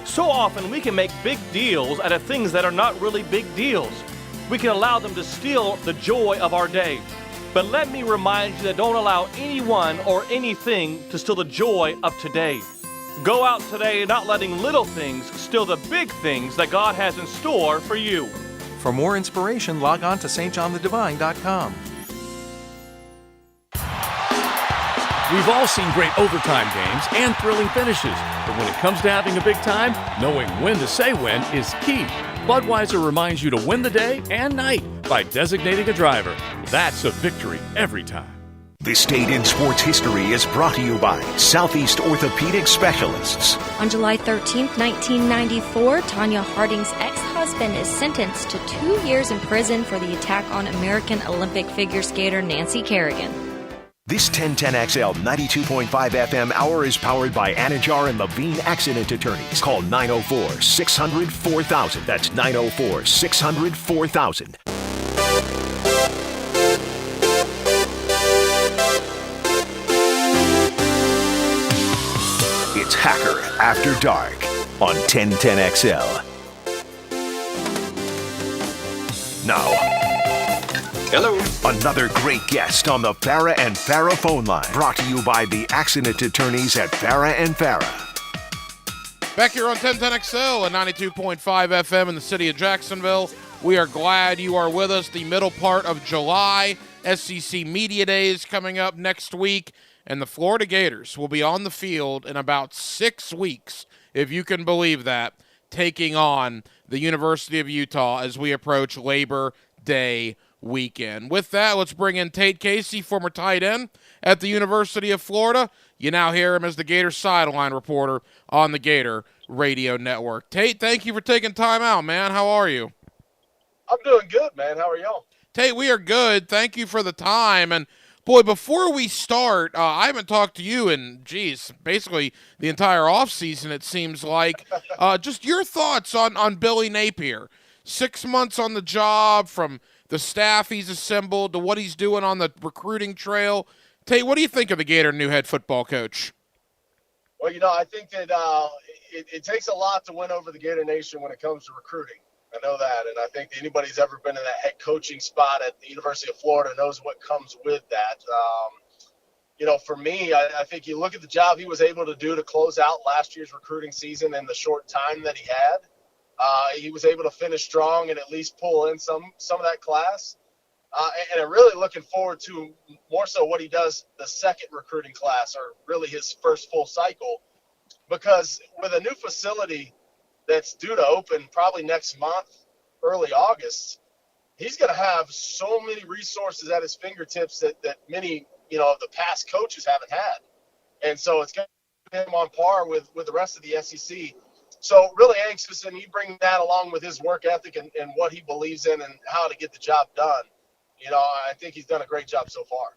So often we can make big deals out of things that are not really big deals. We can allow them to steal the joy of our day. But let me remind you that don't allow anyone or anything to steal the joy of today. Go out today not letting little things steal the big things that God has in store for you. For more inspiration, log on to stjohnthedivine.com. We've all seen great overtime games and thrilling finishes, but when it comes to having a big time, knowing when to say when is key. Budweiser reminds you to win the day and night by designating a driver. That's a victory every time. This Date in Sports History is brought to you by Southeast Orthopedic Specialists. On July 13, 1994, Tanya Harding's ex-husband is sentenced to 2 years in prison for the attack on American Olympic figure skater Nancy Kerrigan. This 1010XL 92.5 FM hour is powered by Anajar and Levine Accident Attorneys. Call 904-600-4000. That's 904-600-4000. It's Hacker After Dark on 1010XL. Now, hello. Another great guest on the Farrah and Farrah phone line. Brought to you by the accident attorneys at Farrah and Farrah. Back here on 1010XL at 92.5 FM in the city of Jacksonville. We are glad you are with us. The middle part of July, SEC Media Days coming up next week. And the Florida Gators will be on the field in about 6 weeks, if you can believe that, taking on the University of Utah as we approach Labor Day weekend. With that, let's bring in Tate Casey, former tight end at the University of Florida. You now hear him as the Gator sideline reporter on the Gator Radio Network. Tate, thank you for taking time out, man. How are you? I'm doing good, man. How are y'all? Tate, we are good. Thank you for the time. And boy, before we start, I haven't talked to you in, basically the entire offseason, it seems like. Just your thoughts on Billy Napier. 6 months on the job, from the staff he's assembled to what he's doing on the recruiting trail. Tate, what do you think of the Gator new head football coach? Well, I think that it takes a lot to win over the Gator Nation when it comes to recruiting. I know that, and I think anybody who's ever been in that head coaching spot at the University of Florida knows what comes with that. For me, I think you look at the job he was able to do to close out last year's recruiting season in the short time that he had. He was able to finish strong and at least pull in some of that class. And I'm really looking forward to more so what he does the second recruiting class, or really his first full cycle, because with a new facility that's due to open probably next month, early August, he's going to have so many resources at his fingertips that many, of the past coaches haven't had. And so it's going him on par with the rest of the SEC. So really anxious, and you bring that along with his work ethic and what he believes in and how to get the job done. I think he's done a great job so far.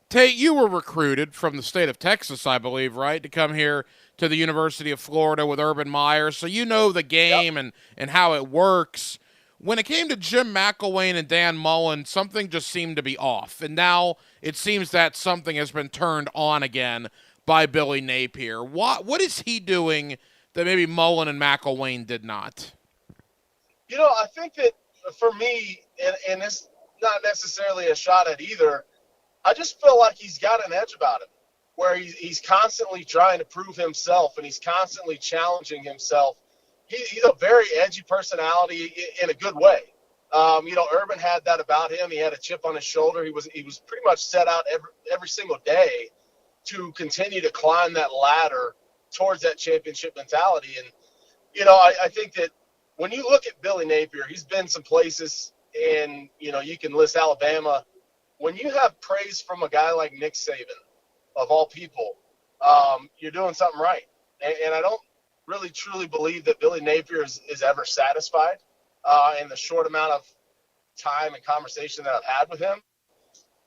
Tate, you were recruited from the state of Texas, I believe, right, to come here to the University of Florida with Urban Meyer. So you know the game and how it works. When it came to Jim McElwain and Dan Mullen, something just seemed to be off. And now it seems that something has been turned on again by Billy Napier. What is he doing that maybe Mullen and McElwain did not? I think that for me, and it's not necessarily a shot at either, I just feel like he's got an edge about him where he's constantly trying to prove himself and he's constantly challenging himself. He's a very edgy personality in a good way. Urban had that about him. He had a chip on his shoulder. He was pretty much set out every single day to continue to climb that ladder towards that championship mentality. And, I think that when you look at Billy Napier, he's been some places, and, you can list Alabama. When you have praise from a guy like Nick Saban, of all people, you're doing something right. And I don't really truly believe that Billy Napier is ever satisfied in the short amount of time and conversation that I've had with him.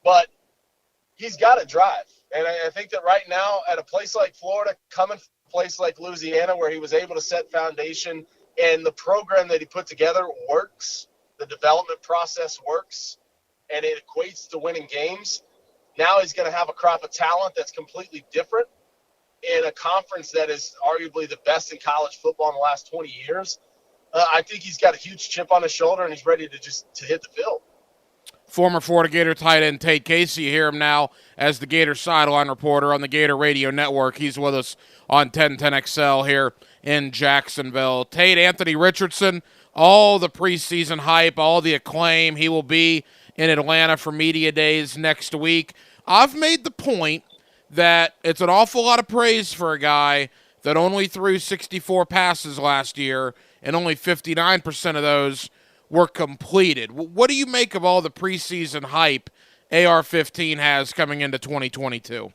But he's got to drive. And I think that right now at a place like Florida, coming from a place like Louisiana where he was able to set foundation and the program that he put together works, the development process works, and it equates to winning games. Now he's going to have a crop of talent that's completely different in a conference that is arguably the best in college football in the last 20 years. I think he's got a huge chip on his shoulder, and he's ready to hit the field. Former Florida Gator tight end Tate Casey. You hear him now as the Gator sideline reporter on the Gator Radio Network. He's with us on 1010XL here in Jacksonville. Tate, Anthony Richardson, all the preseason hype, all the acclaim. He will be in Atlanta for media days next week. I've made the point that it's an awful lot of praise for a guy that only threw 64 passes last year and only 59% of those were completed. What do you make of all the preseason hype AR-15 has coming into 2022?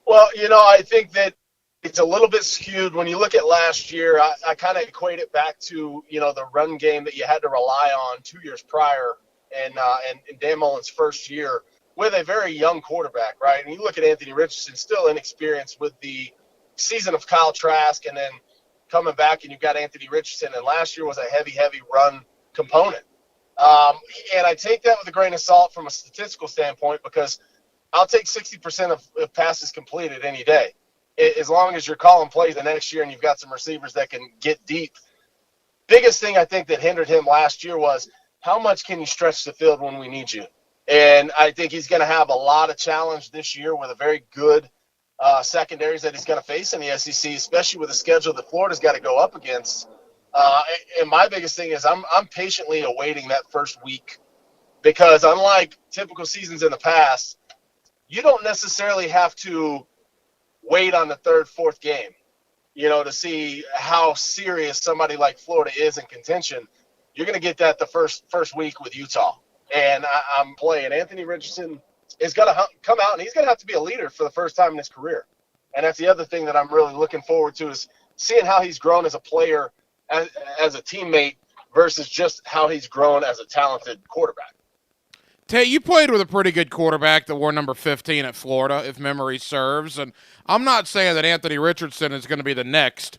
Well, I think that it's a little bit skewed. When you look at last year, I kind of equate it back to, the run game that you had to rely on 2 years prior and Dan Mullen's first year with a very young quarterback, right? And you look at Anthony Richardson, still inexperienced with the season of Kyle Trask, and then coming back and you've got Anthony Richardson, and last year was a heavy run component. And I take that with a grain of salt from a statistical standpoint because I'll take 60% of passes completed any day, as long as you're calling plays the next year and you've got some receivers that can get deep. Biggest thing I think that hindered him last year was how much can you stretch the field when we need you? And I think he's going to have a lot of challenge this year with a very good secondaries that he's going to face in the SEC, especially with the schedule that Florida's got to go up against. And my biggest thing is I'm patiently awaiting that first week because unlike typical seasons in the past, you don't necessarily have to wait on the third, fourth game, to see how serious somebody like Florida is in contention. You're going to get that the first week with Utah. And I'm playing. Anthony Richardson is going to come out, and he's going to have to be a leader for the first time in his career. And that's the other thing that I'm really looking forward to is seeing how he's grown as a player, as a teammate, versus just how he's grown as a talented quarterback. Tay, you played with a pretty good quarterback that wore number 15 at Florida, if memory serves. And I'm not saying that Anthony Richardson is going to be the next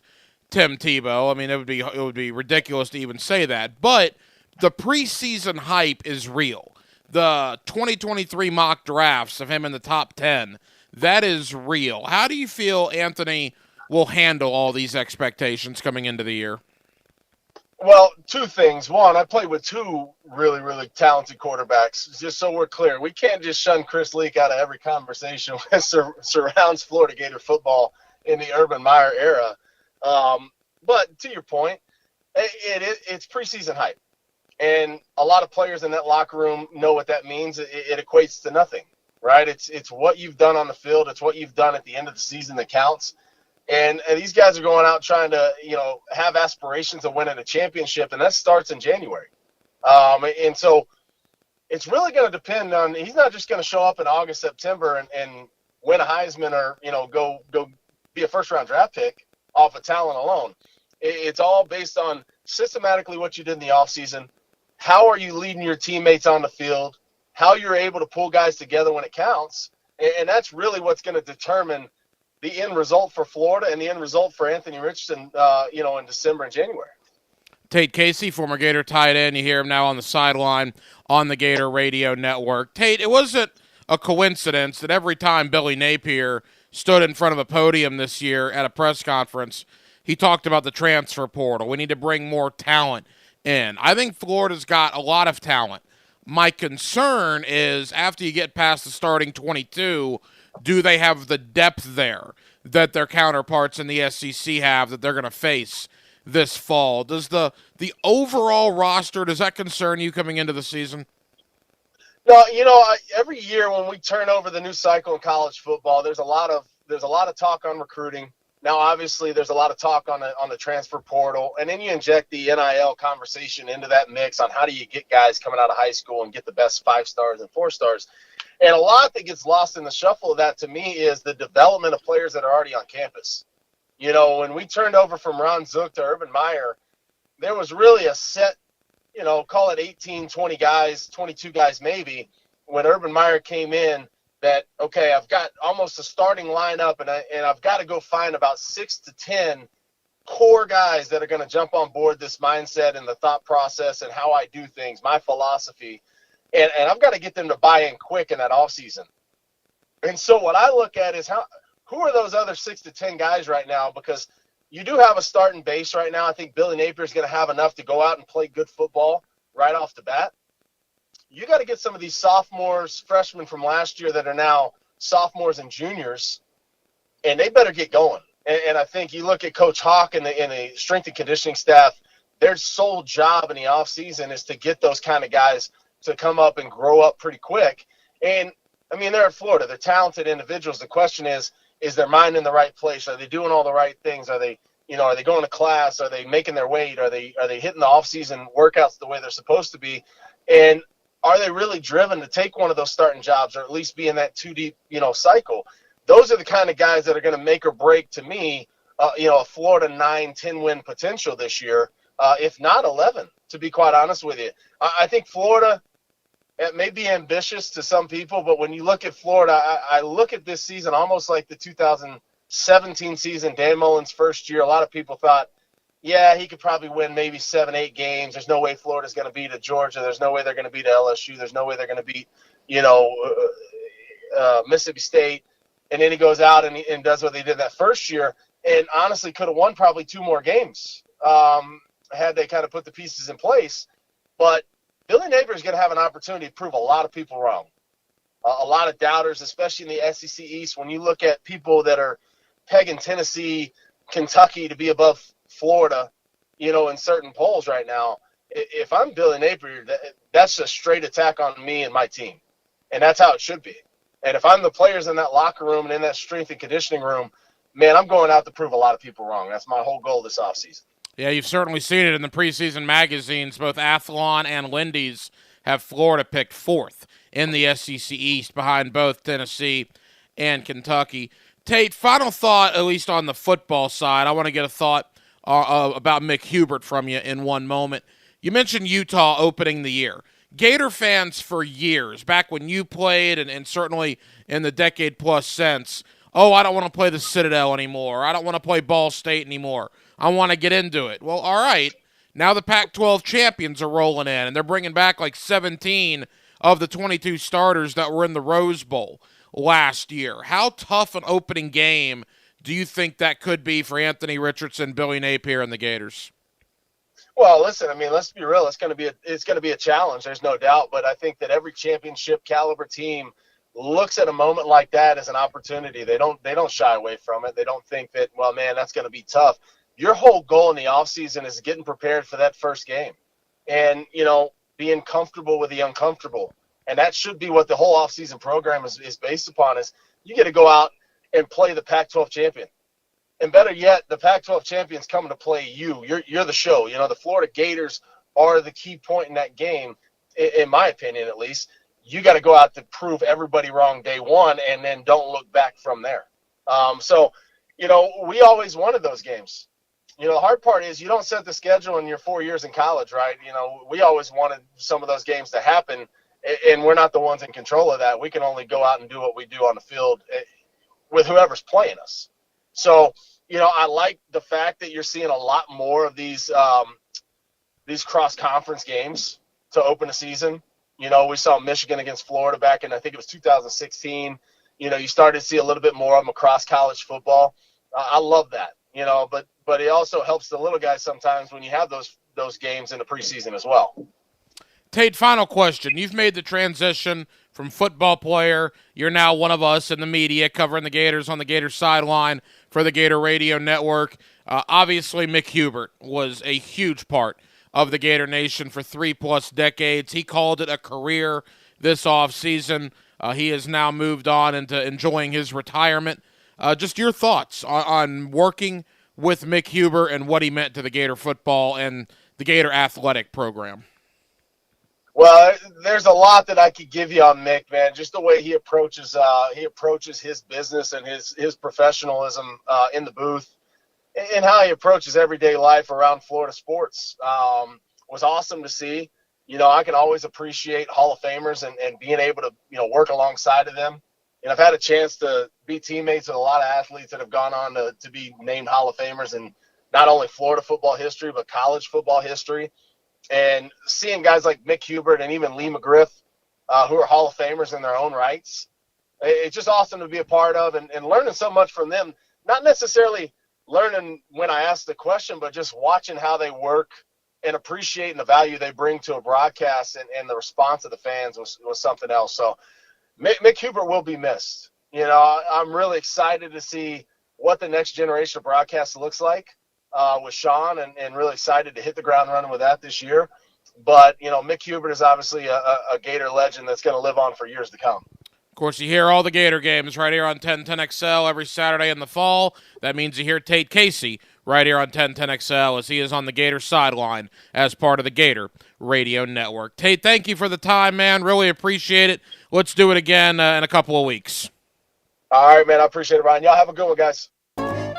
Tim Tebow. I mean, it would be ridiculous to even say that. But the preseason hype is real. The 2023 mock drafts of him in the top 10, that is real. How do you feel Anthony will handle all these expectations coming into the year? Well, two things. One, I played with two really, really talented quarterbacks. Just so we're clear, we can't just shun Chris Leak out of every conversation that surrounds Florida Gator football in the Urban Meyer era. But to your point, it's preseason hype. And a lot of players in that locker room know what that means. It equates to nothing, right? It's what you've done on the field. It's what you've done at the end of the season that counts. And these guys are going out trying to, have aspirations of winning a championship, and that starts in January. And so it's really going to depend on – he's not just going to show up in August, September and win a Heisman or, go be a first-round draft pick off of talent alone. It's all based on systematically what you did in the offseason, how are you leading your teammates on the field, how you're able to pull guys together when it counts, and that's really what's going to determine the end result for Florida and the end result for Anthony Richardson, in December and January. Tate Casey, former Gator tight end. You hear him now on the sideline on the Gator Radio Network. Tate, it wasn't a coincidence that every time Billy Napier stood in front of a podium this year at a press conference, he talked about the transfer portal. We need to bring more talent in. I think Florida's got a lot of talent. My concern is after you get past the starting 22, do they have the depth there that their counterparts in the SEC have that they're going to face this fall? Does the overall roster, does that concern you coming into the season? No, every year when we turn over the new cycle in college football, there's a lot of talk on recruiting. Now, obviously, there's a lot of talk on the transfer portal, and then you inject the NIL conversation into that mix on how do you get guys coming out of high school and get the best 5 stars and 4 stars. And a lot that gets lost in the shuffle of that to me is the development of players that are already on campus. When we turned over from Ron Zook to Urban Meyer, there was really a set, call it 18, 20 guys, 22 guys maybe, when Urban Meyer came in, that, okay, I've got almost a starting lineup, and I've got to go find about 6 to 10 core guys that are going to jump on board this mindset and the thought process and how I do things, my philosophy, and I've got to get them to buy in quick in that offseason. And so what I look at is who are those other 6 to 10 guys right now, because you do have a starting base right now. I think Billy Napier is going to have enough to go out and play good football right off the bat. You got to get some of these sophomores, freshmen from last year that are now sophomores and juniors, and they better get going. And I think you look at Coach Hawk and the strength and conditioning staff, their sole job in the offseason is to get those kind of guys to come up and grow up pretty quick. And, they're at Florida. They're talented individuals. The question is their mind in the right place? Are they doing all the right things? Are they going to class? Are they making their weight? Are they hitting the offseason workouts the way they're supposed to be? And are they really driven to take one of those starting jobs or at least be in that 2-deep, cycle? Those are the kind of guys that are going to make or break, to me, a Florida 9-10 win potential this year, if not 11, to be quite honest with you. I think Florida, it may be ambitious to some people, but when you look at Florida, I look at this season almost like the 2017 season, Dan Mullen's first year. A lot of people thought, yeah, he could probably win maybe 7-8 games. There's no way Florida's going to beat Georgia. There's no way they're going to beat LSU. There's no way they're going to beat, Mississippi State. And then he goes out and does what they did that first year, and honestly could have won probably 2 more games had they kind of put the pieces in place. But Billy Napier is going to have an opportunity to prove a lot of people wrong. A lot of doubters, especially in the SEC East. When you look at people that are pegging Tennessee, Kentucky to be above Florida, in certain polls right now, if I'm Billy Napier, that's a straight attack on me and my team. And that's how it should be. And if I'm the players in that locker room and in that strength and conditioning room, man, I'm going out to prove a lot of people wrong. That's my whole goal this offseason. Yeah, you've certainly seen it in the preseason magazines. Both Athlon and Lindy's have Florida picked 4th in the SEC East behind both Tennessee and Kentucky. Tate, final thought, at least on the football side. I want to get a thought about Mick Hubert from you in one moment. You mentioned Utah opening the year. Gator fans for years, back when you played and certainly in the decade plus since, I don't want to play the Citadel anymore. I don't want to play Ball State anymore. I want to get into it. Well, all right. Now the Pac-12 champions are rolling in, and they're bringing back like 17 of the 22 starters that were in the Rose Bowl last year. How tough an opening game do you think that could be for Anthony Richardson, Billy Napier, and the Gators? Well, listen, let's be real. It's going to be a challenge. There's no doubt. But I think that every championship caliber team looks at a moment like that as an opportunity. They don't shy away from it. They don't think that, well, man, that's going to be tough. Your whole goal in the offseason is getting prepared for that first game and, being comfortable with the uncomfortable. And that should be what the whole offseason program is based upon, is you get to go out and play the Pac-12 champion. And better yet, the Pac-12 champions coming to play you. You're the show. The Florida Gators are the key point in that game, in my opinion at least. You got to go out to prove everybody wrong day one and then don't look back from there. So, we always wanted those games. The hard part is you don't set the schedule in your 4 years in college, right? We always wanted some of those games to happen, and we're not the ones in control of that. We can only go out and do what we do on the field with whoever's playing us. So, I like the fact that you're seeing a lot more of these cross-conference games to open a season. We saw Michigan against Florida back in, I think it was 2016. You started to see a little bit more of them across college football. I love that, but it also helps the little guys sometimes when you have those games in the preseason as well. Tate, final question. You've made the transition from football player. You're now one of us in the media covering the Gators on the Gator sideline for the Gator Radio Network. Obviously, Mick Hubert was a huge part of the Gator Nation for 3+ decades. He called it a career this offseason. He has now moved on into enjoying his retirement. Just your thoughts on working with Mick Hubert and what he meant to the Gator football and the Gator athletic program. Well, there's a lot that I could give you on Mick, man. Just the way he approaches his business and his professionalism in the booth, and how he approaches everyday life around Florida sports was awesome to see. I can always appreciate Hall of Famers and being able to work alongside of them. And I've had a chance to be teammates with a lot of athletes that have gone on to be named Hall of Famers in not only Florida football history but college football history. And seeing guys like Mick Hubert and even Lee McGriff, who are Hall of Famers in their own rights, it's just awesome to be a part of and learning so much from them. Not necessarily learning when I ask the question, but just watching how they work and appreciating the value they bring to a broadcast and the response of the fans was something else. So Mick Hubert will be missed. I'm really excited to see what the next generation of broadcast looks like. With Sean and really excited to hit the ground running with that this year. But, Mick Hubert is obviously a Gator legend that's going to live on for years to come. Of course, you hear all the Gator games right here on 1010XL every Saturday in the fall. That means you hear Tate Casey right here on 1010XL as he is on the Gator sideline as part of the Gator Radio Network. Tate, thank you for the time, man. Really appreciate it. Let's do it again in a couple of weeks. All right, man. I appreciate it, Ryan. Y'all have a good one, guys.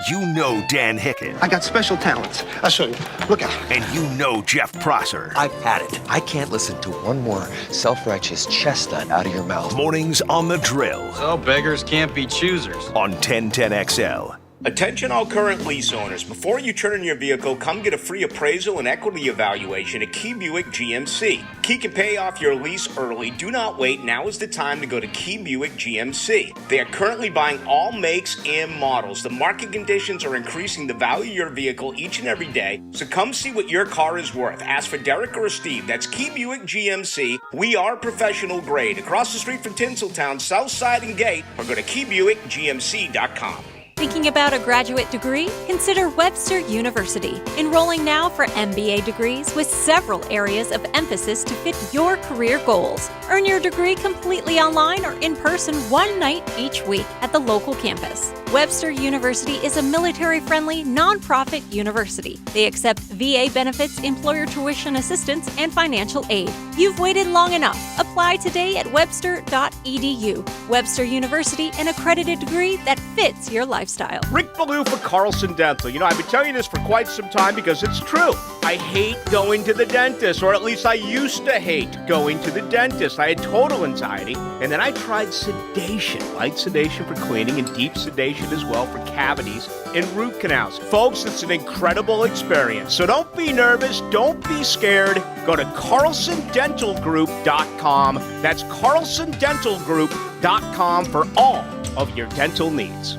You know Dan Hicken. I got special talents. I'll show you. Look out. And you know Jeff Prosser. I've had it. I can't listen to one more self-righteous chestnut out of your mouth. Mornings on the Drill. So beggars can't be choosers. On 1010XL. Attention all current lease owners. Before you turn in your vehicle, come get a free appraisal and equity evaluation at Key Buick GMC. Key can pay off your lease early. Do not wait. Now is the time to go to Key Buick GMC. They are currently buying all makes and models. The market conditions are increasing the value of your vehicle each and every day, so come see what your car is worth. Ask for Derek or Steve. That's Key Buick GMC. We are professional grade. Across the street from Tinseltown, Southside and Gate, or go to keybuickgmc.com. Thinking about a graduate degree? Consider Webster University. Enrolling now for MBA degrees with several areas of emphasis to fit your career goals. Earn your degree completely online or in person one night each week at the local campus. Webster University is a military-friendly, nonprofit university. They accept VA benefits, employer tuition assistance, and financial aid. You've waited long enough. Apply today at webster.edu. Webster University, an accredited degree that fits your lifestyle. Rick Ballou for Carlson Dental. I've been telling you this for quite some time because it's true. I hate going to the dentist, or at least I used to hate going to the dentist. I had total anxiety, and then I tried sedation, light sedation for cleaning and deep sedation as well for cavities and root canals. Folks, it's an incredible experience. So don't be nervous. Don't be scared. Go to carlsondentalgroup.com. That's carlsondentalgroup.com for all of your dental needs.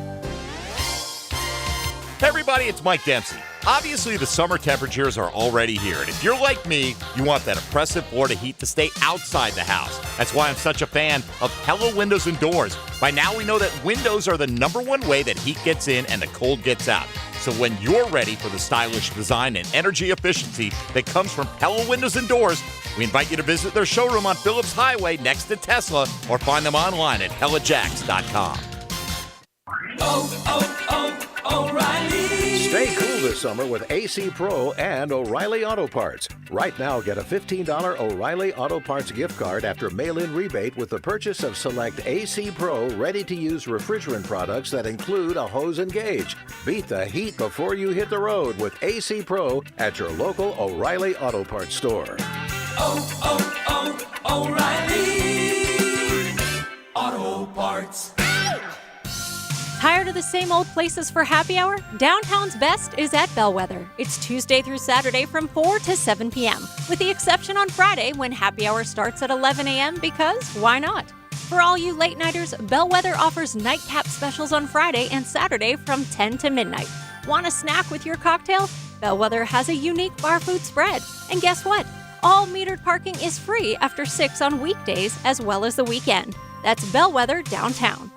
Hey everybody, it's Mike Dempsey. Obviously, the summer temperatures are already here, and if you're like me, you want that oppressive Florida heat to stay outside the house. That's why I'm such a fan of Pella Windows and Doors. By now, we know that windows are the #1 way that heat gets in and the cold gets out. So when you're ready for the stylish design and energy efficiency that comes from Pella Windows and Doors, we invite you to visit their showroom on Phillips Highway next to Tesla, or find them online at PellaJacks.com. O'Reilly. Stay cool this summer with AC Pro and O'Reilly Auto Parts. Right now, get a $15 O'Reilly Auto Parts gift card after mail-in rebate with the purchase of select AC Pro ready-to-use refrigerant products that include a hose and gauge. Beat the heat before you hit the road with AC Pro at your local O'Reilly Auto Parts store. O'Reilly Auto Parts. Tired of the same old places for happy hour? Downtown's best is at Bellwether. It's Tuesday through Saturday from 4 to 7 p.m., with the exception on Friday when happy hour starts at 11 a.m. because why not? For all you late-nighters, Bellwether offers nightcap specials on Friday and Saturday from 10 to midnight. Want a snack with your cocktail? Bellwether has a unique bar food spread. And guess what? All metered parking is free after 6 on weekdays as well as the weekend. That's Bellwether downtown.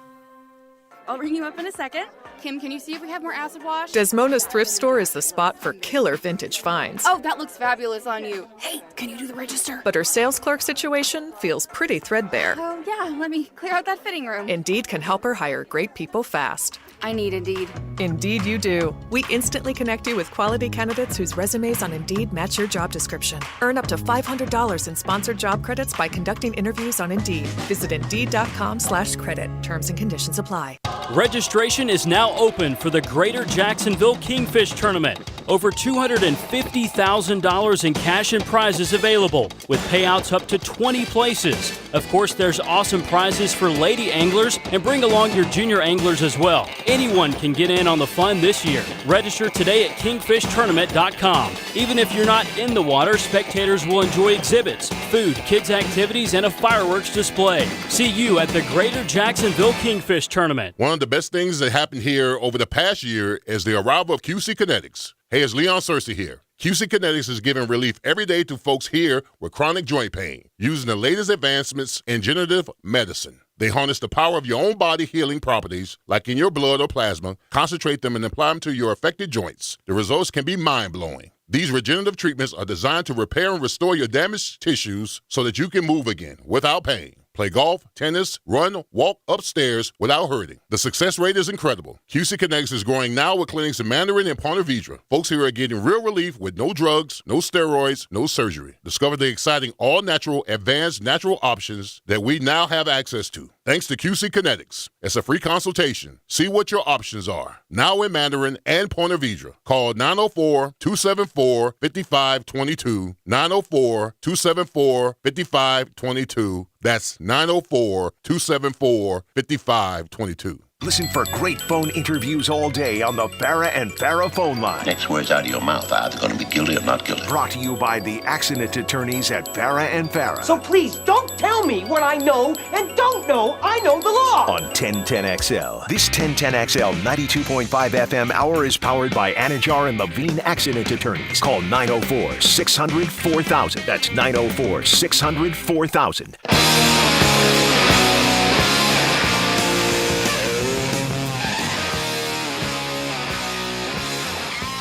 I'll ring you up in a second. Kim, can you see if we have more acid wash? Desmona's Thrift Store is the spot for killer vintage finds. Oh, that looks fabulous on you. Hey, can you do the register? But her sales clerk situation feels pretty threadbare. Oh, yeah, let me clear out that fitting room. Indeed can help her hire great people fast. I need Indeed. Indeed you do. We instantly connect you with quality candidates whose resumes on Indeed match your job description. Earn up to $500 in sponsored job credits by conducting interviews on Indeed. Visit Indeed.com/credit. Terms and conditions apply. Registration is now open for the Greater Jacksonville Kingfish Tournament. Over $250,000 in cash and prizes available, with payouts up to 20 places. Of course, there's awesome prizes for lady anglers, and bring along your junior anglers as well. Anyone can get in on the fun this year. Register today at kingfishtournament.com. Even if you're not in the water, spectators will enjoy exhibits, food, kids' activities, and a fireworks display. See you at the Greater Jacksonville Kingfish Tournament. One of the best things that happened here over the past year is the arrival of QC Kinetics. Hey, it's Leon Searcy here. QC Kinetics is giving relief every day to folks here with chronic joint pain using the latest advancements in regenerative medicine. They harness the power of your own body healing properties, like in your blood or plasma, concentrate them and apply them to your affected joints. The results can be mind-blowing. These regenerative treatments are designed to repair and restore your damaged tissues so that you can move again without pain. Play golf, tennis, run, walk upstairs without hurting. The success rate is incredible. QC Kinetics is growing now with clinics in Mandarin and Ponte Vedra. Folks here are getting real relief with no drugs, no steroids, no surgery. Discover the exciting all-natural, advanced natural options that we now have access to. Thanks to QC Kinetics. It's a free consultation. See what your options are. Now in Mandarin and Ponte Vedra. Call 904-274-5522. 904-274-5522. That's 904-274-5522. Listen for great phone interviews all day on the Farah and Farah phone line. Next words out of your mouth are either going to be guilty or not guilty. Brought to you by the accident attorneys at Farah and Farah. So please don't tell me what I know and don't know. I know the law. On 1010XL. This 1010XL 92.5 FM hour is powered by Anajar and Levine Accident Attorneys. Call 904-600-4000. That's 904-600-4000.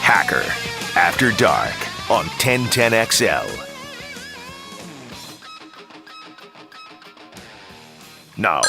Hacker After Dark on 1010XL. Now,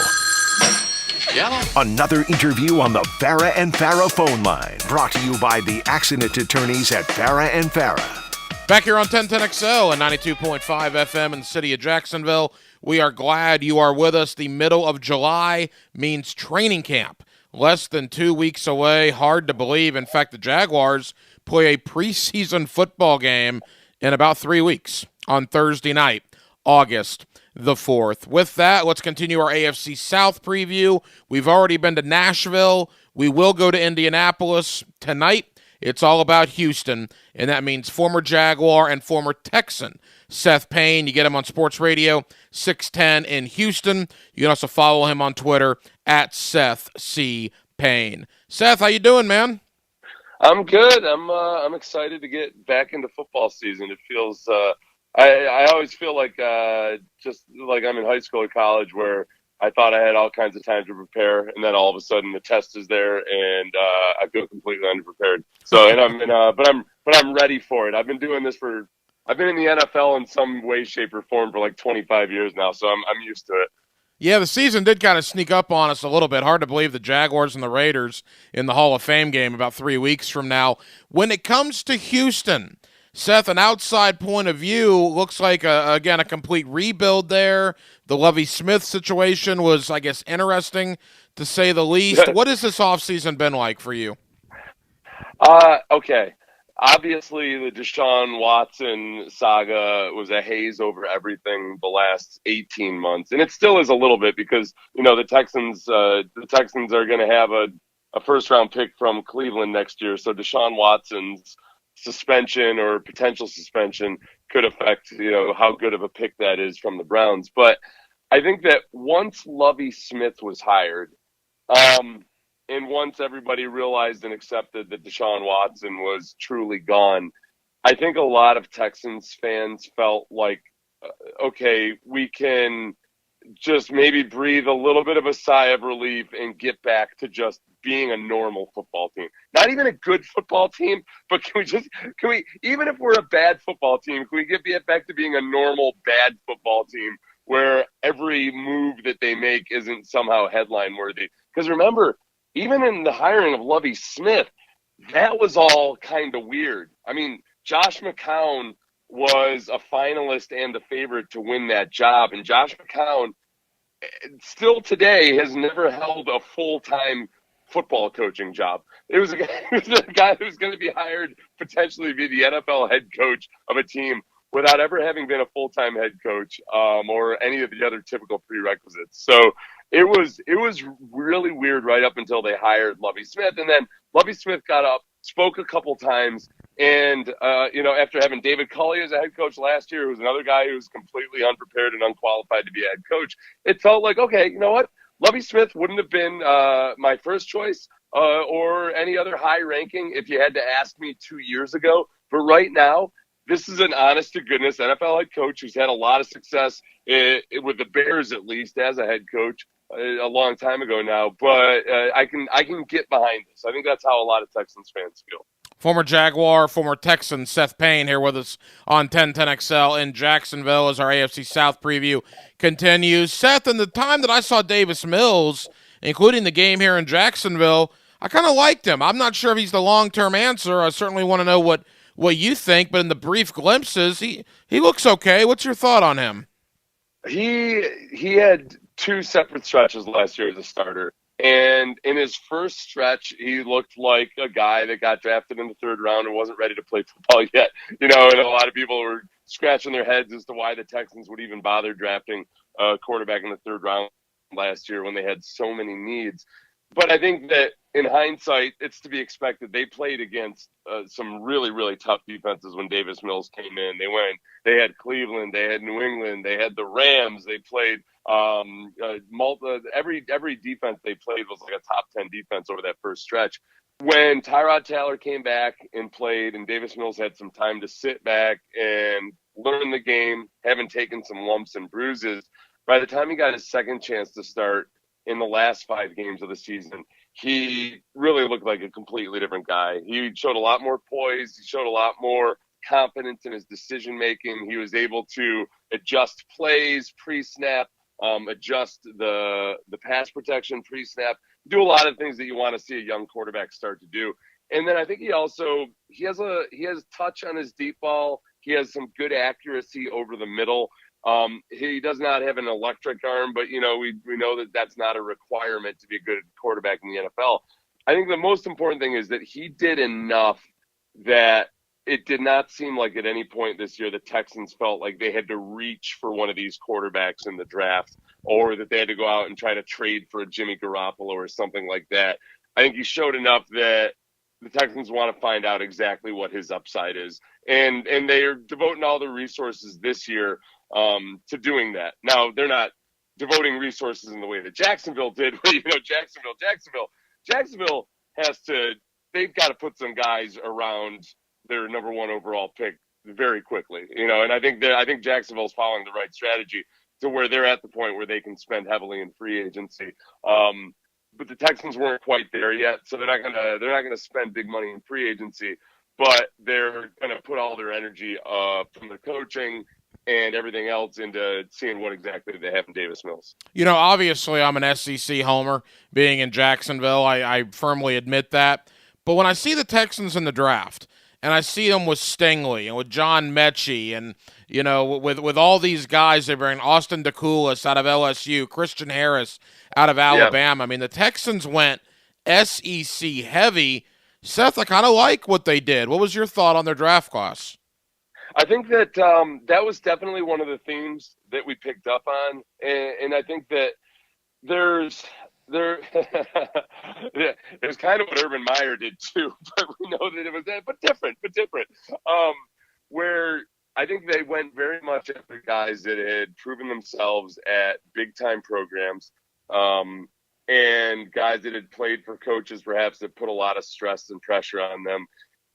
another interview on the Farah and Farah phone line. Brought to you by the accident attorneys at Farah and Farah. Back here on 1010XL and 92.5 FM in the city of Jacksonville. We are glad you are with us. The middle of July means training camp. Less than 2 weeks away. Hard to believe. In fact, the Jaguars play a preseason football game in about 3 weeks on Thursday night, August the 4th. With that, let's continue our AFC South preview. We've already been to Nashville. We will go to Indianapolis tonight. It's all about Houston, and that means former Jaguar and former Texan Seth Payne. You get him on Sports Radio 610 in Houston. You can also follow him on Twitter at Seth C. Payne. Seth, how you doing, man? I'm good. I'm excited to get back into football season. It feels I always feel like just like I'm in high school or college where I thought I had all kinds of time to prepare, and then all of a sudden the test is there, and I feel completely underprepared. So, but I'm ready for it. I've been doing this I've been in the NFL in some way, shape, or form for like 25 years now, so I'm used to it. Yeah, the season did kind of sneak up on us a little bit. Hard to believe the Jaguars and the Raiders in the Hall of Fame game about 3 weeks from now. When it comes to Houston, Seth, an outside point of view, looks like, again, a complete rebuild there. The Lovie Smith situation was, I guess, interesting to say the least. What has this offseason been like for you? Okay. Obviously, the Deshaun Watson saga was a haze over everything the last 18 months, and it still is a little bit because the Texans are going to have a first-round pick from Cleveland next year, so Deshaun Watson's suspension or potential suspension could affect how good of a pick that is from the Browns. But I think that once Lovie Smith was hired, and once everybody realized and accepted that Deshaun Watson was truly gone, I think a lot of Texans fans felt like, okay, we can just maybe breathe a little bit of a sigh of relief and get back to just being a normal football team. Not even a good football team, but can we, even if we're a bad football team, can we get back to being a normal bad football team where every move that they make isn't somehow headline worthy? Because remember, even in the hiring of Lovie Smith, that was all kind of weird. I mean, Josh McCown was a finalist and a favorite to win that job. And Josh McCown, still today, has never held a full-time football coaching job. It was a guy who was going to be hired potentially to be the NFL head coach of a team without ever having been a full-time head coach or any of the other typical prerequisites. So it was really weird right up until they hired Lovie Smith. And then Lovie Smith got up, spoke a couple times, and, after having David Culley as a head coach last year, who was another guy who was completely unprepared and unqualified to be a head coach, it felt like, okay, you know what? Lovie Smith wouldn't have been my first choice or any other high ranking if you had to ask me 2 years ago. But right now, this is an honest-to-goodness NFL head coach who's had a lot of success with the Bears, at least, as a head coach a long time ago now. But I can get behind this. I think that's how a lot of Texans fans feel. Former Jaguar, former Texan Seth Payne here with us on 1010XL in Jacksonville as our AFC South preview continues. Seth, in the time that I saw Davis Mills, including the game here in Jacksonville, I kind of liked him. I'm not sure if he's the long-term answer. I certainly want to know what you think, but in the brief glimpses, he looks okay. What's your thought on him? He had 2 separate stretches last year as a starter. And in his first stretch, he looked like a guy that got drafted in the 3rd round and wasn't ready to play football yet. And a lot of people were scratching their heads as to why the Texans would even bother drafting a quarterback in the 3rd round last year when they had so many needs. But I think that in hindsight, it's to be expected. They played against some really, really tough defenses when Davis Mills came in. They had Cleveland, they had New England, they had the Rams. They played every defense they played was like a top 10 defense over that first stretch. When Tyrod Taylor came back and played, and Davis Mills had some time to sit back and learn the game, having taken some lumps and bruises, by the time he got his second chance to start in the last 5 games of the season, he really looked like a completely different guy. He showed a lot more poise. He showed a lot more confidence in his decision-making. He was able to adjust plays pre-snap, adjust the pass protection pre-snap, do a lot of things that you want to see a young quarterback start to do. And then I think he has touch on his deep ball. He has some good accuracy over the middle. He does not have an electric arm, but we know that that's not a requirement to be a good quarterback in the NFL. I think the most important thing is that he did enough that it did not seem like at any point this year the Texans felt like they had to reach for one of these quarterbacks in the draft, or that they had to go out and try to trade for a Jimmy Garoppolo or something like that. I think he showed enough that the Texans want to find out exactly what his upside is. And they are devoting all their resources this year to doing that. Now, they're not devoting resources in the way that Jacksonville did. Jacksonville they've got to put some guys around their number 1 overall pick very quickly, and I think Jacksonville's following the right strategy to where they're at the point where they can spend heavily in free agency. But the Texans weren't quite there yet, so they're not gonna spend big money in free agency, but they're gonna put all their energy from the coaching and everything else into seeing what exactly they have in Davis Mills. You know, obviously I'm an SEC homer being in Jacksonville. I firmly admit that. But when I see the Texans in the draft, and I see them with Stingley and with John Mechie and, you know, with all these guys they bring, Austin DeCoulis out of LSU, Christian Harris out of Alabama. I mean, the Texans went SEC heavy. Seth, I kind of like what they did. What was your thought on their draft class? I think that that was definitely one of the themes that we picked up on, and I think that there's kind of what Urban Meyer did too, but we know that it was that, but different. Where I think they went very much after guys that had proven themselves at big time programs, and guys that had played for coaches perhaps that put a lot of stress and pressure on them.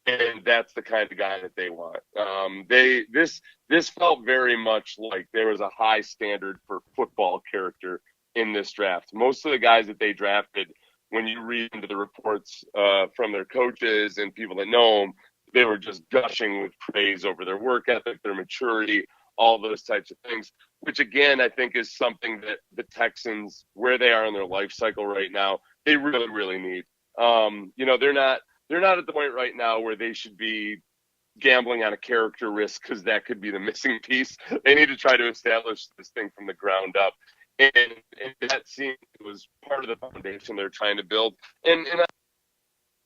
And that's the kind of guy that they want. This felt very much like there was a high standard for football character in this draft. Most of the guys that they drafted, when you read into the reports from their coaches and people that know them, they were just gushing with praise over their work ethic, their maturity, all those types of things, which again, I think is something that the Texans, where they are in their life cycle right now, they really, really need. You know, they're not at the point right now where they should be gambling on a character risk because that could be the missing piece. They need to try to establish this thing from the ground up. And that seemed was part of the foundation they're trying to build. And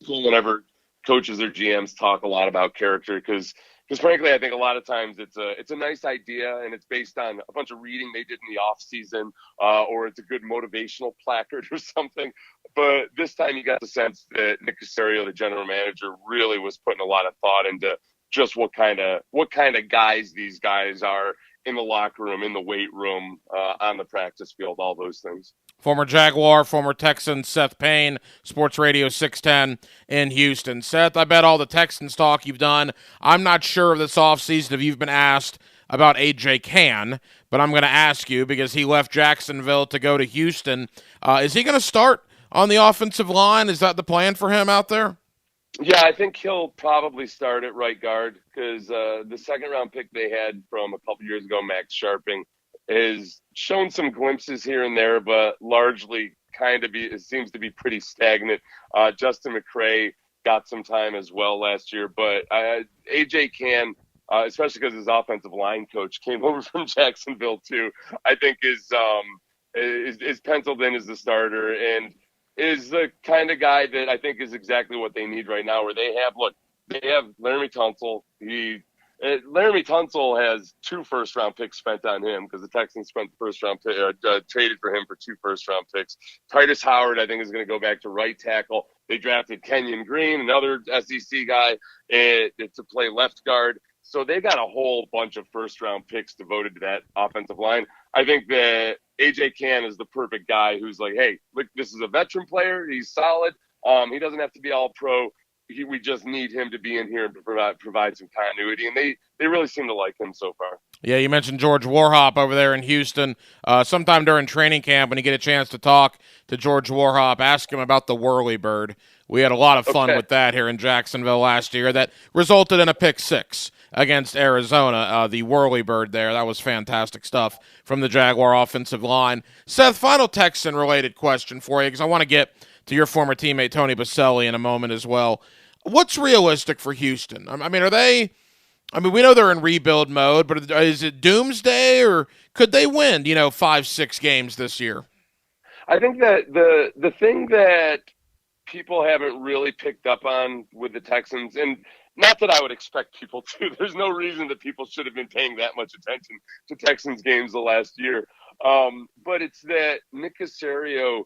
whenever coaches or GMs talk a lot about character, because frankly, I think a lot of times it's a nice idea and it's based on a bunch of reading they did in the off season, or it's a good motivational placard or something. But this time you got the sense that Nick Caserio, the general manager, really was putting a lot of thought into just what kind of guys these guys are in the locker room, in the weight room, on the practice field, all those things. Former Jaguar, former Texan Seth Payne, Sports Radio 610 in Houston. Seth, I bet all the Texans talk you've done. I'm not sure of this offseason if you've been asked about A.J. Cann, but I'm going to ask you because he left Jacksonville to go to Houston. Is he going to start on the offensive line? Is that the plan for him out there? Yeah, I think he'll probably start at right guard because the second-round pick they had from a couple years ago, Max Sharping, has shown some glimpses here and there, but largely it seems to be pretty stagnant. Justin McCray got some time as well last year, but A.J. Cann, especially because his offensive line coach came over from Jacksonville too, I think is penciled in as the starter and is the kind of guy that I think is exactly what they need right now, where they have Laramie Tunsil. Laramie Tunsil has 2 first-round picks spent on him because the Texans spent the first-round pick, traded for him for 2 first-round picks. Titus Howard, I think, is going to go back to right tackle. They drafted Kenyon Green, another SEC guy, to play left guard. So they got a whole bunch of first-round picks devoted to that offensive line. I think that A.J. Cann is the perfect guy who's like, hey, look, this is a veteran player. He's solid. He doesn't have to be all pro. We just need him to be in here and provide some continuity. And they really seem to like him so far. Yeah, you mentioned George Warhop over there in Houston. Sometime during training camp, when you get a chance to talk to George Warhop, ask him about the whirly bird. We had a lot of fun with that here in Jacksonville last year. That resulted in a pick 6 against Arizona, the whirly bird there. That was fantastic stuff from the Jaguar offensive line. Seth, final Texan-related question for you, because I want to get to your former teammate Tony Boselli in a moment as well. What's realistic for Houston? I mean, we know they're in rebuild mode, but is it doomsday, or could they win, 5-6 games this year? I think that the thing that people haven't really picked up on with the Texans, and not that I would expect people to, there's no reason that people should have been paying that much attention to Texans games the last year. But it's that Nick Caserio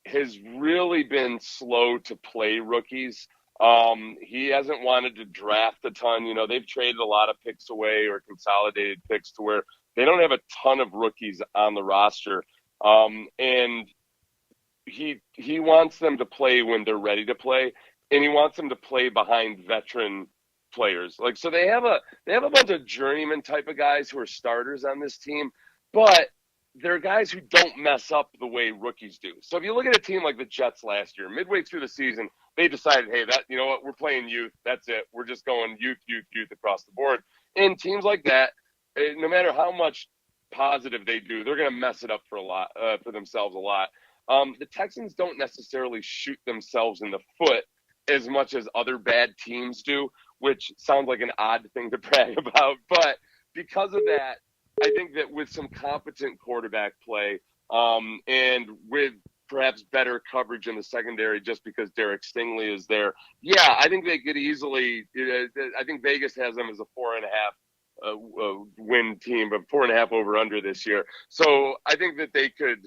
has really been slow to play rookies. He hasn't wanted to draft a ton. They've traded a lot of picks away or consolidated picks to where they don't have a ton of rookies on the roster. And he wants them to play when they're ready to play, and he wants them to play behind veteran players. So they have a bunch of journeyman type of guys who are starters on this team, but they're guys who don't mess up the way rookies do. So if you look at a team like the Jets last year, midway through the season, they decided, hey, we're playing youth. That's it. We're just going youth across the board. And teams like that, no matter how much positive they do, they're going to mess it up for themselves a lot. The Texans don't necessarily shoot themselves in the foot as much as other bad teams do, which sounds like an odd thing to brag about. But because of that, I think that with some competent quarterback play, and with perhaps better coverage in the secondary just because Derek Stingley is there, yeah, I think they could easily I think Vegas has them as a 4.5 win team, but 4.5 over under this year. So I think that they could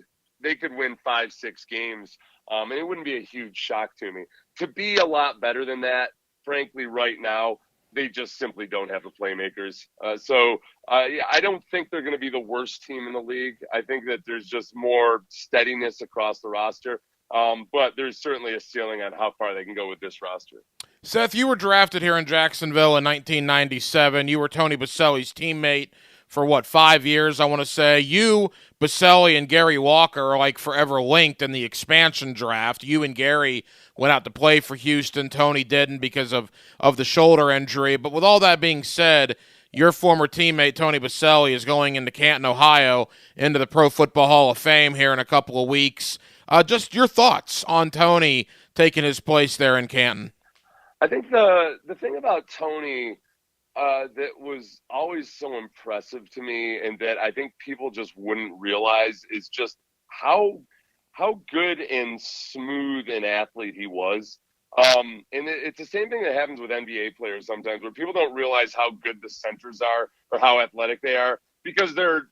win 5-6 games, and it wouldn't be a huge shock to me. To be a lot better than that, frankly, right now, they just simply don't have the playmakers. So I don't think they're going to be the worst team in the league. I think that there's just more steadiness across the roster. But there's certainly a ceiling on how far they can go with this roster. Seth, you were drafted here in Jacksonville in 1997. You were Tony Boselli's teammate for 5 years, I want to say. You, Boselli, and Gary Walker are like forever linked in the expansion draft. You and Gary went out to play for Houston. Tony didn't because of the shoulder injury. But with all that being said, your former teammate, Tony Boselli, is going into Canton, Ohio, into the Pro Football Hall of Fame here in a couple of weeks. Just your thoughts on Tony taking his place there in Canton. I think the thing about Tony that was always so impressive to me, and that I think people just wouldn't realize, is just how good and smooth an athlete he was. And it's the same thing that happens with NBA players sometimes, where people don't realize how good the centers are or how athletic they are because they're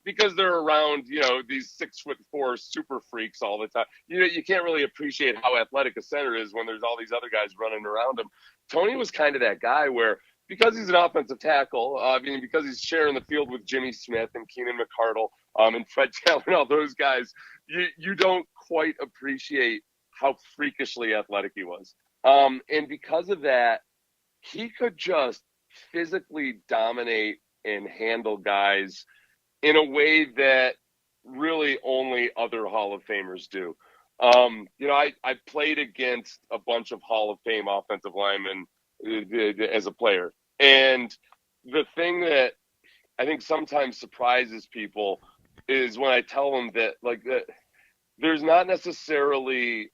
around, these 6'4" super freaks all the time. You can't really appreciate how athletic a center is when there's all these other guys running around him. Tony was kind of that guy where, because he's an offensive tackle, because he's sharing the field with Jimmy Smith and Keenan McCardle and Fred Taylor and all those guys, you don't quite appreciate how freakishly athletic he was. And because of that, he could just physically dominate and handle guys in a way that really only other Hall of Famers do. I played against a bunch of Hall of Fame offensive linemen as a player. And the thing that I think sometimes surprises people is when I tell them that, there's not necessarily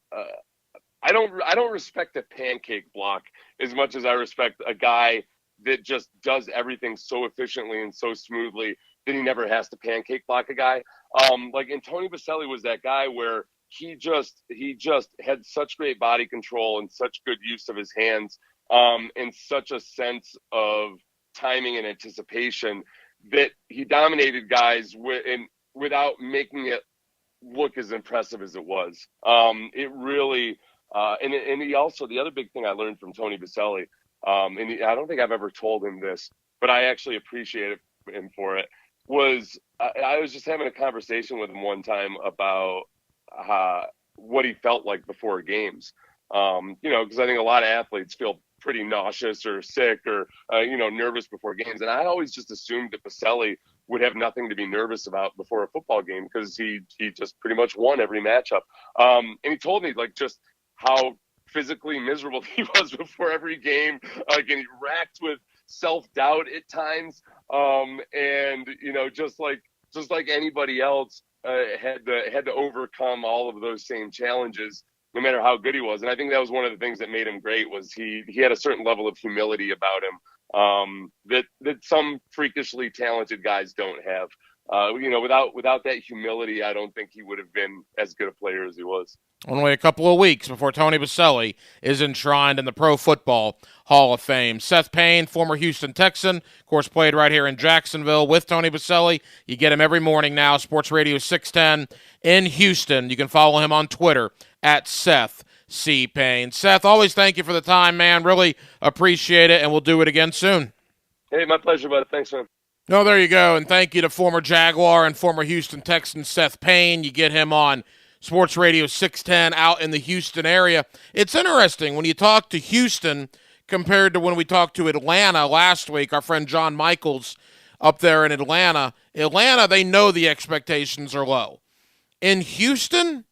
I don't respect a pancake block as much as I respect a guy that just does everything so efficiently and so smoothly that he never has to pancake block a guy. And Tony Boselli was that guy where he just had such great body control and such good use of his hands, and such a sense of timing and anticipation that he dominated guys without making it look as impressive as it was. It really, and he also, the other big thing I learned from Tony Boselli, I don't think I've ever told him this, but I actually appreciate him for it, was I was just having a conversation with him one time about what he felt like before games. Because I think a lot of athletes feel pretty nauseous or sick or, nervous before games. And I always just assumed that Boselli would have nothing to be nervous about before a football game because he just pretty much won every matchup. And he told me, just how physically miserable he was before every game, and he racked with self-doubt at times. And, just like anybody else, had to overcome all of those same challenges, no matter how good he was. And I think that was one of the things that made him great, was he had a certain level of humility about him, that some freakishly talented guys don't have. Without that humility, I don't think he would have been as good a player as he was. Only a couple of weeks before Tony Boselli is enshrined in the Pro Football Hall of Fame. Seth Payne, former Houston Texan, of course played right here in Jacksonville with Tony Boselli. You get him every morning now, Sports Radio 610 in Houston. You can follow him on Twitter at Seth C. Payne. Seth, always thank you for the time, man. Really appreciate it, and we'll do it again soon. Hey, my pleasure, bud. Thanks, man. No, there you go, and thank you to former Jaguar and former Houston Texan Seth Payne. You get him on Sports Radio 610 out in the Houston area. It's interesting when you talk to Houston compared to when we talked to Atlanta last week. Our friend John Michaels up there in Atlanta, they know the expectations are low. In Houston,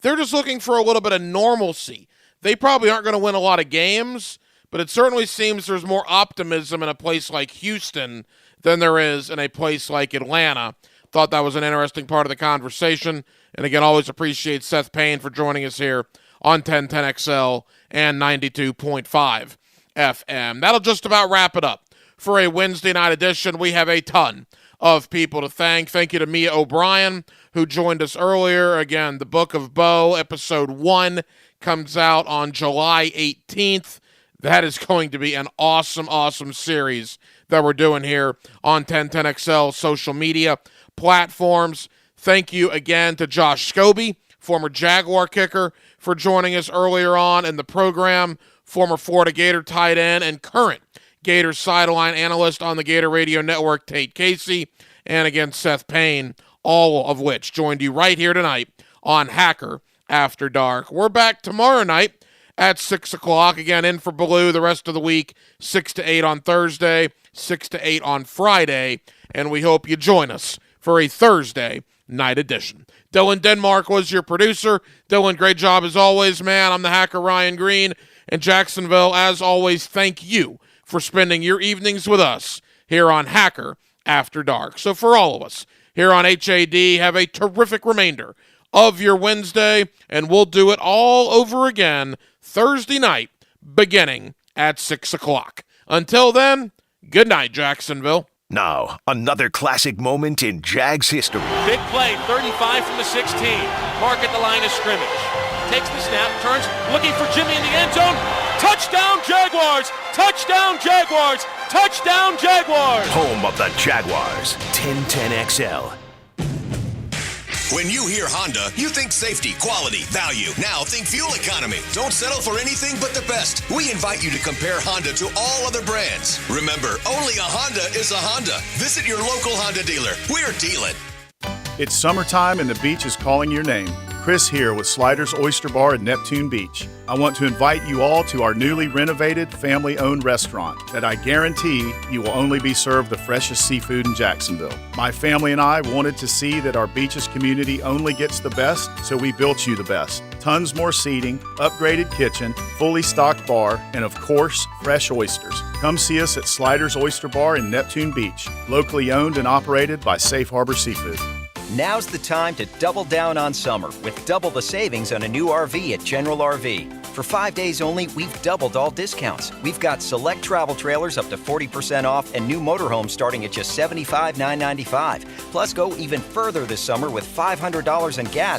they're just looking for a little bit of normalcy. They probably aren't going to win a lot of games, but it certainly seems there's more optimism in a place like Houston than there is in a place like Atlanta. Thought that was an interesting part of the conversation. And again, always appreciate Seth Payne for joining us here on 1010XL and 92.5 FM. That'll just about wrap it up for a Wednesday night edition. We have a ton of people to thank. Thank you to Mia O'Brien, who joined us earlier. Again, the Book of Bo, episode 1, comes out on July 18th. That is going to be an awesome, awesome series that we're doing here on 1010XL social media platforms. Thank you again to Josh Scobie, former Jaguar kicker, for joining us earlier on in the program, former Florida Gator tight end and current Gator sideline analyst on the Gator Radio Network, Tate Casey, and again, Seth Payne, all of which joined you right here tonight on Hacker After Dark. We're back tomorrow night at 6 o'clock. Again, in for Baloo the rest of the week, 6 to 8 on Thursday, 6 to 8 on Friday, and we hope you join us for a Thursday night edition. Dylan Denmark was your producer. Dylan, great job as always, man. I'm the Hacker Ryan Green, and Jacksonville, as always, thank you for spending your evenings with us here on Hacker After Dark. So for all of us here on HAD, have a terrific remainder of your Wednesday, and we'll do it all over again Thursday night, beginning at 6 o'clock. Until then, good night, Jacksonville. Now, another classic moment in Jags history. Big play, 35 from the 16. Mark at the line of scrimmage. Takes the snap, turns, looking for Jimmy in the end zone. Touchdown, Jaguars! Touchdown, Jaguars! Touchdown, Jaguars! Home of the Jaguars, 1010XL. When you hear Honda, you think safety, quality, value. Now think fuel economy. Don't settle for anything but the best. We invite you to compare Honda to all other brands. Remember, only a Honda is a Honda. Visit your local Honda dealer. We're dealing. It's summertime and the beach is calling your name. Chris here with Sliders Oyster Bar in Neptune Beach. I want to invite you all to our newly renovated family-owned restaurant that I guarantee you will only be served the freshest seafood in Jacksonville. My family and I wanted to see that our beaches community only gets the best, so we built you the best. Tons more seating, upgraded kitchen, fully stocked bar, and of course, fresh oysters. Come see us at Sliders Oyster Bar in Neptune Beach, locally owned and operated by Safe Harbor Seafood. Now's the time to double down on summer with double the savings on a new RV at General RV. For 5 days only, we've doubled all discounts. We've got select travel trailers up to 40% off and new motorhomes starting at just $75,995. Plus, go even further this summer with $500 in gas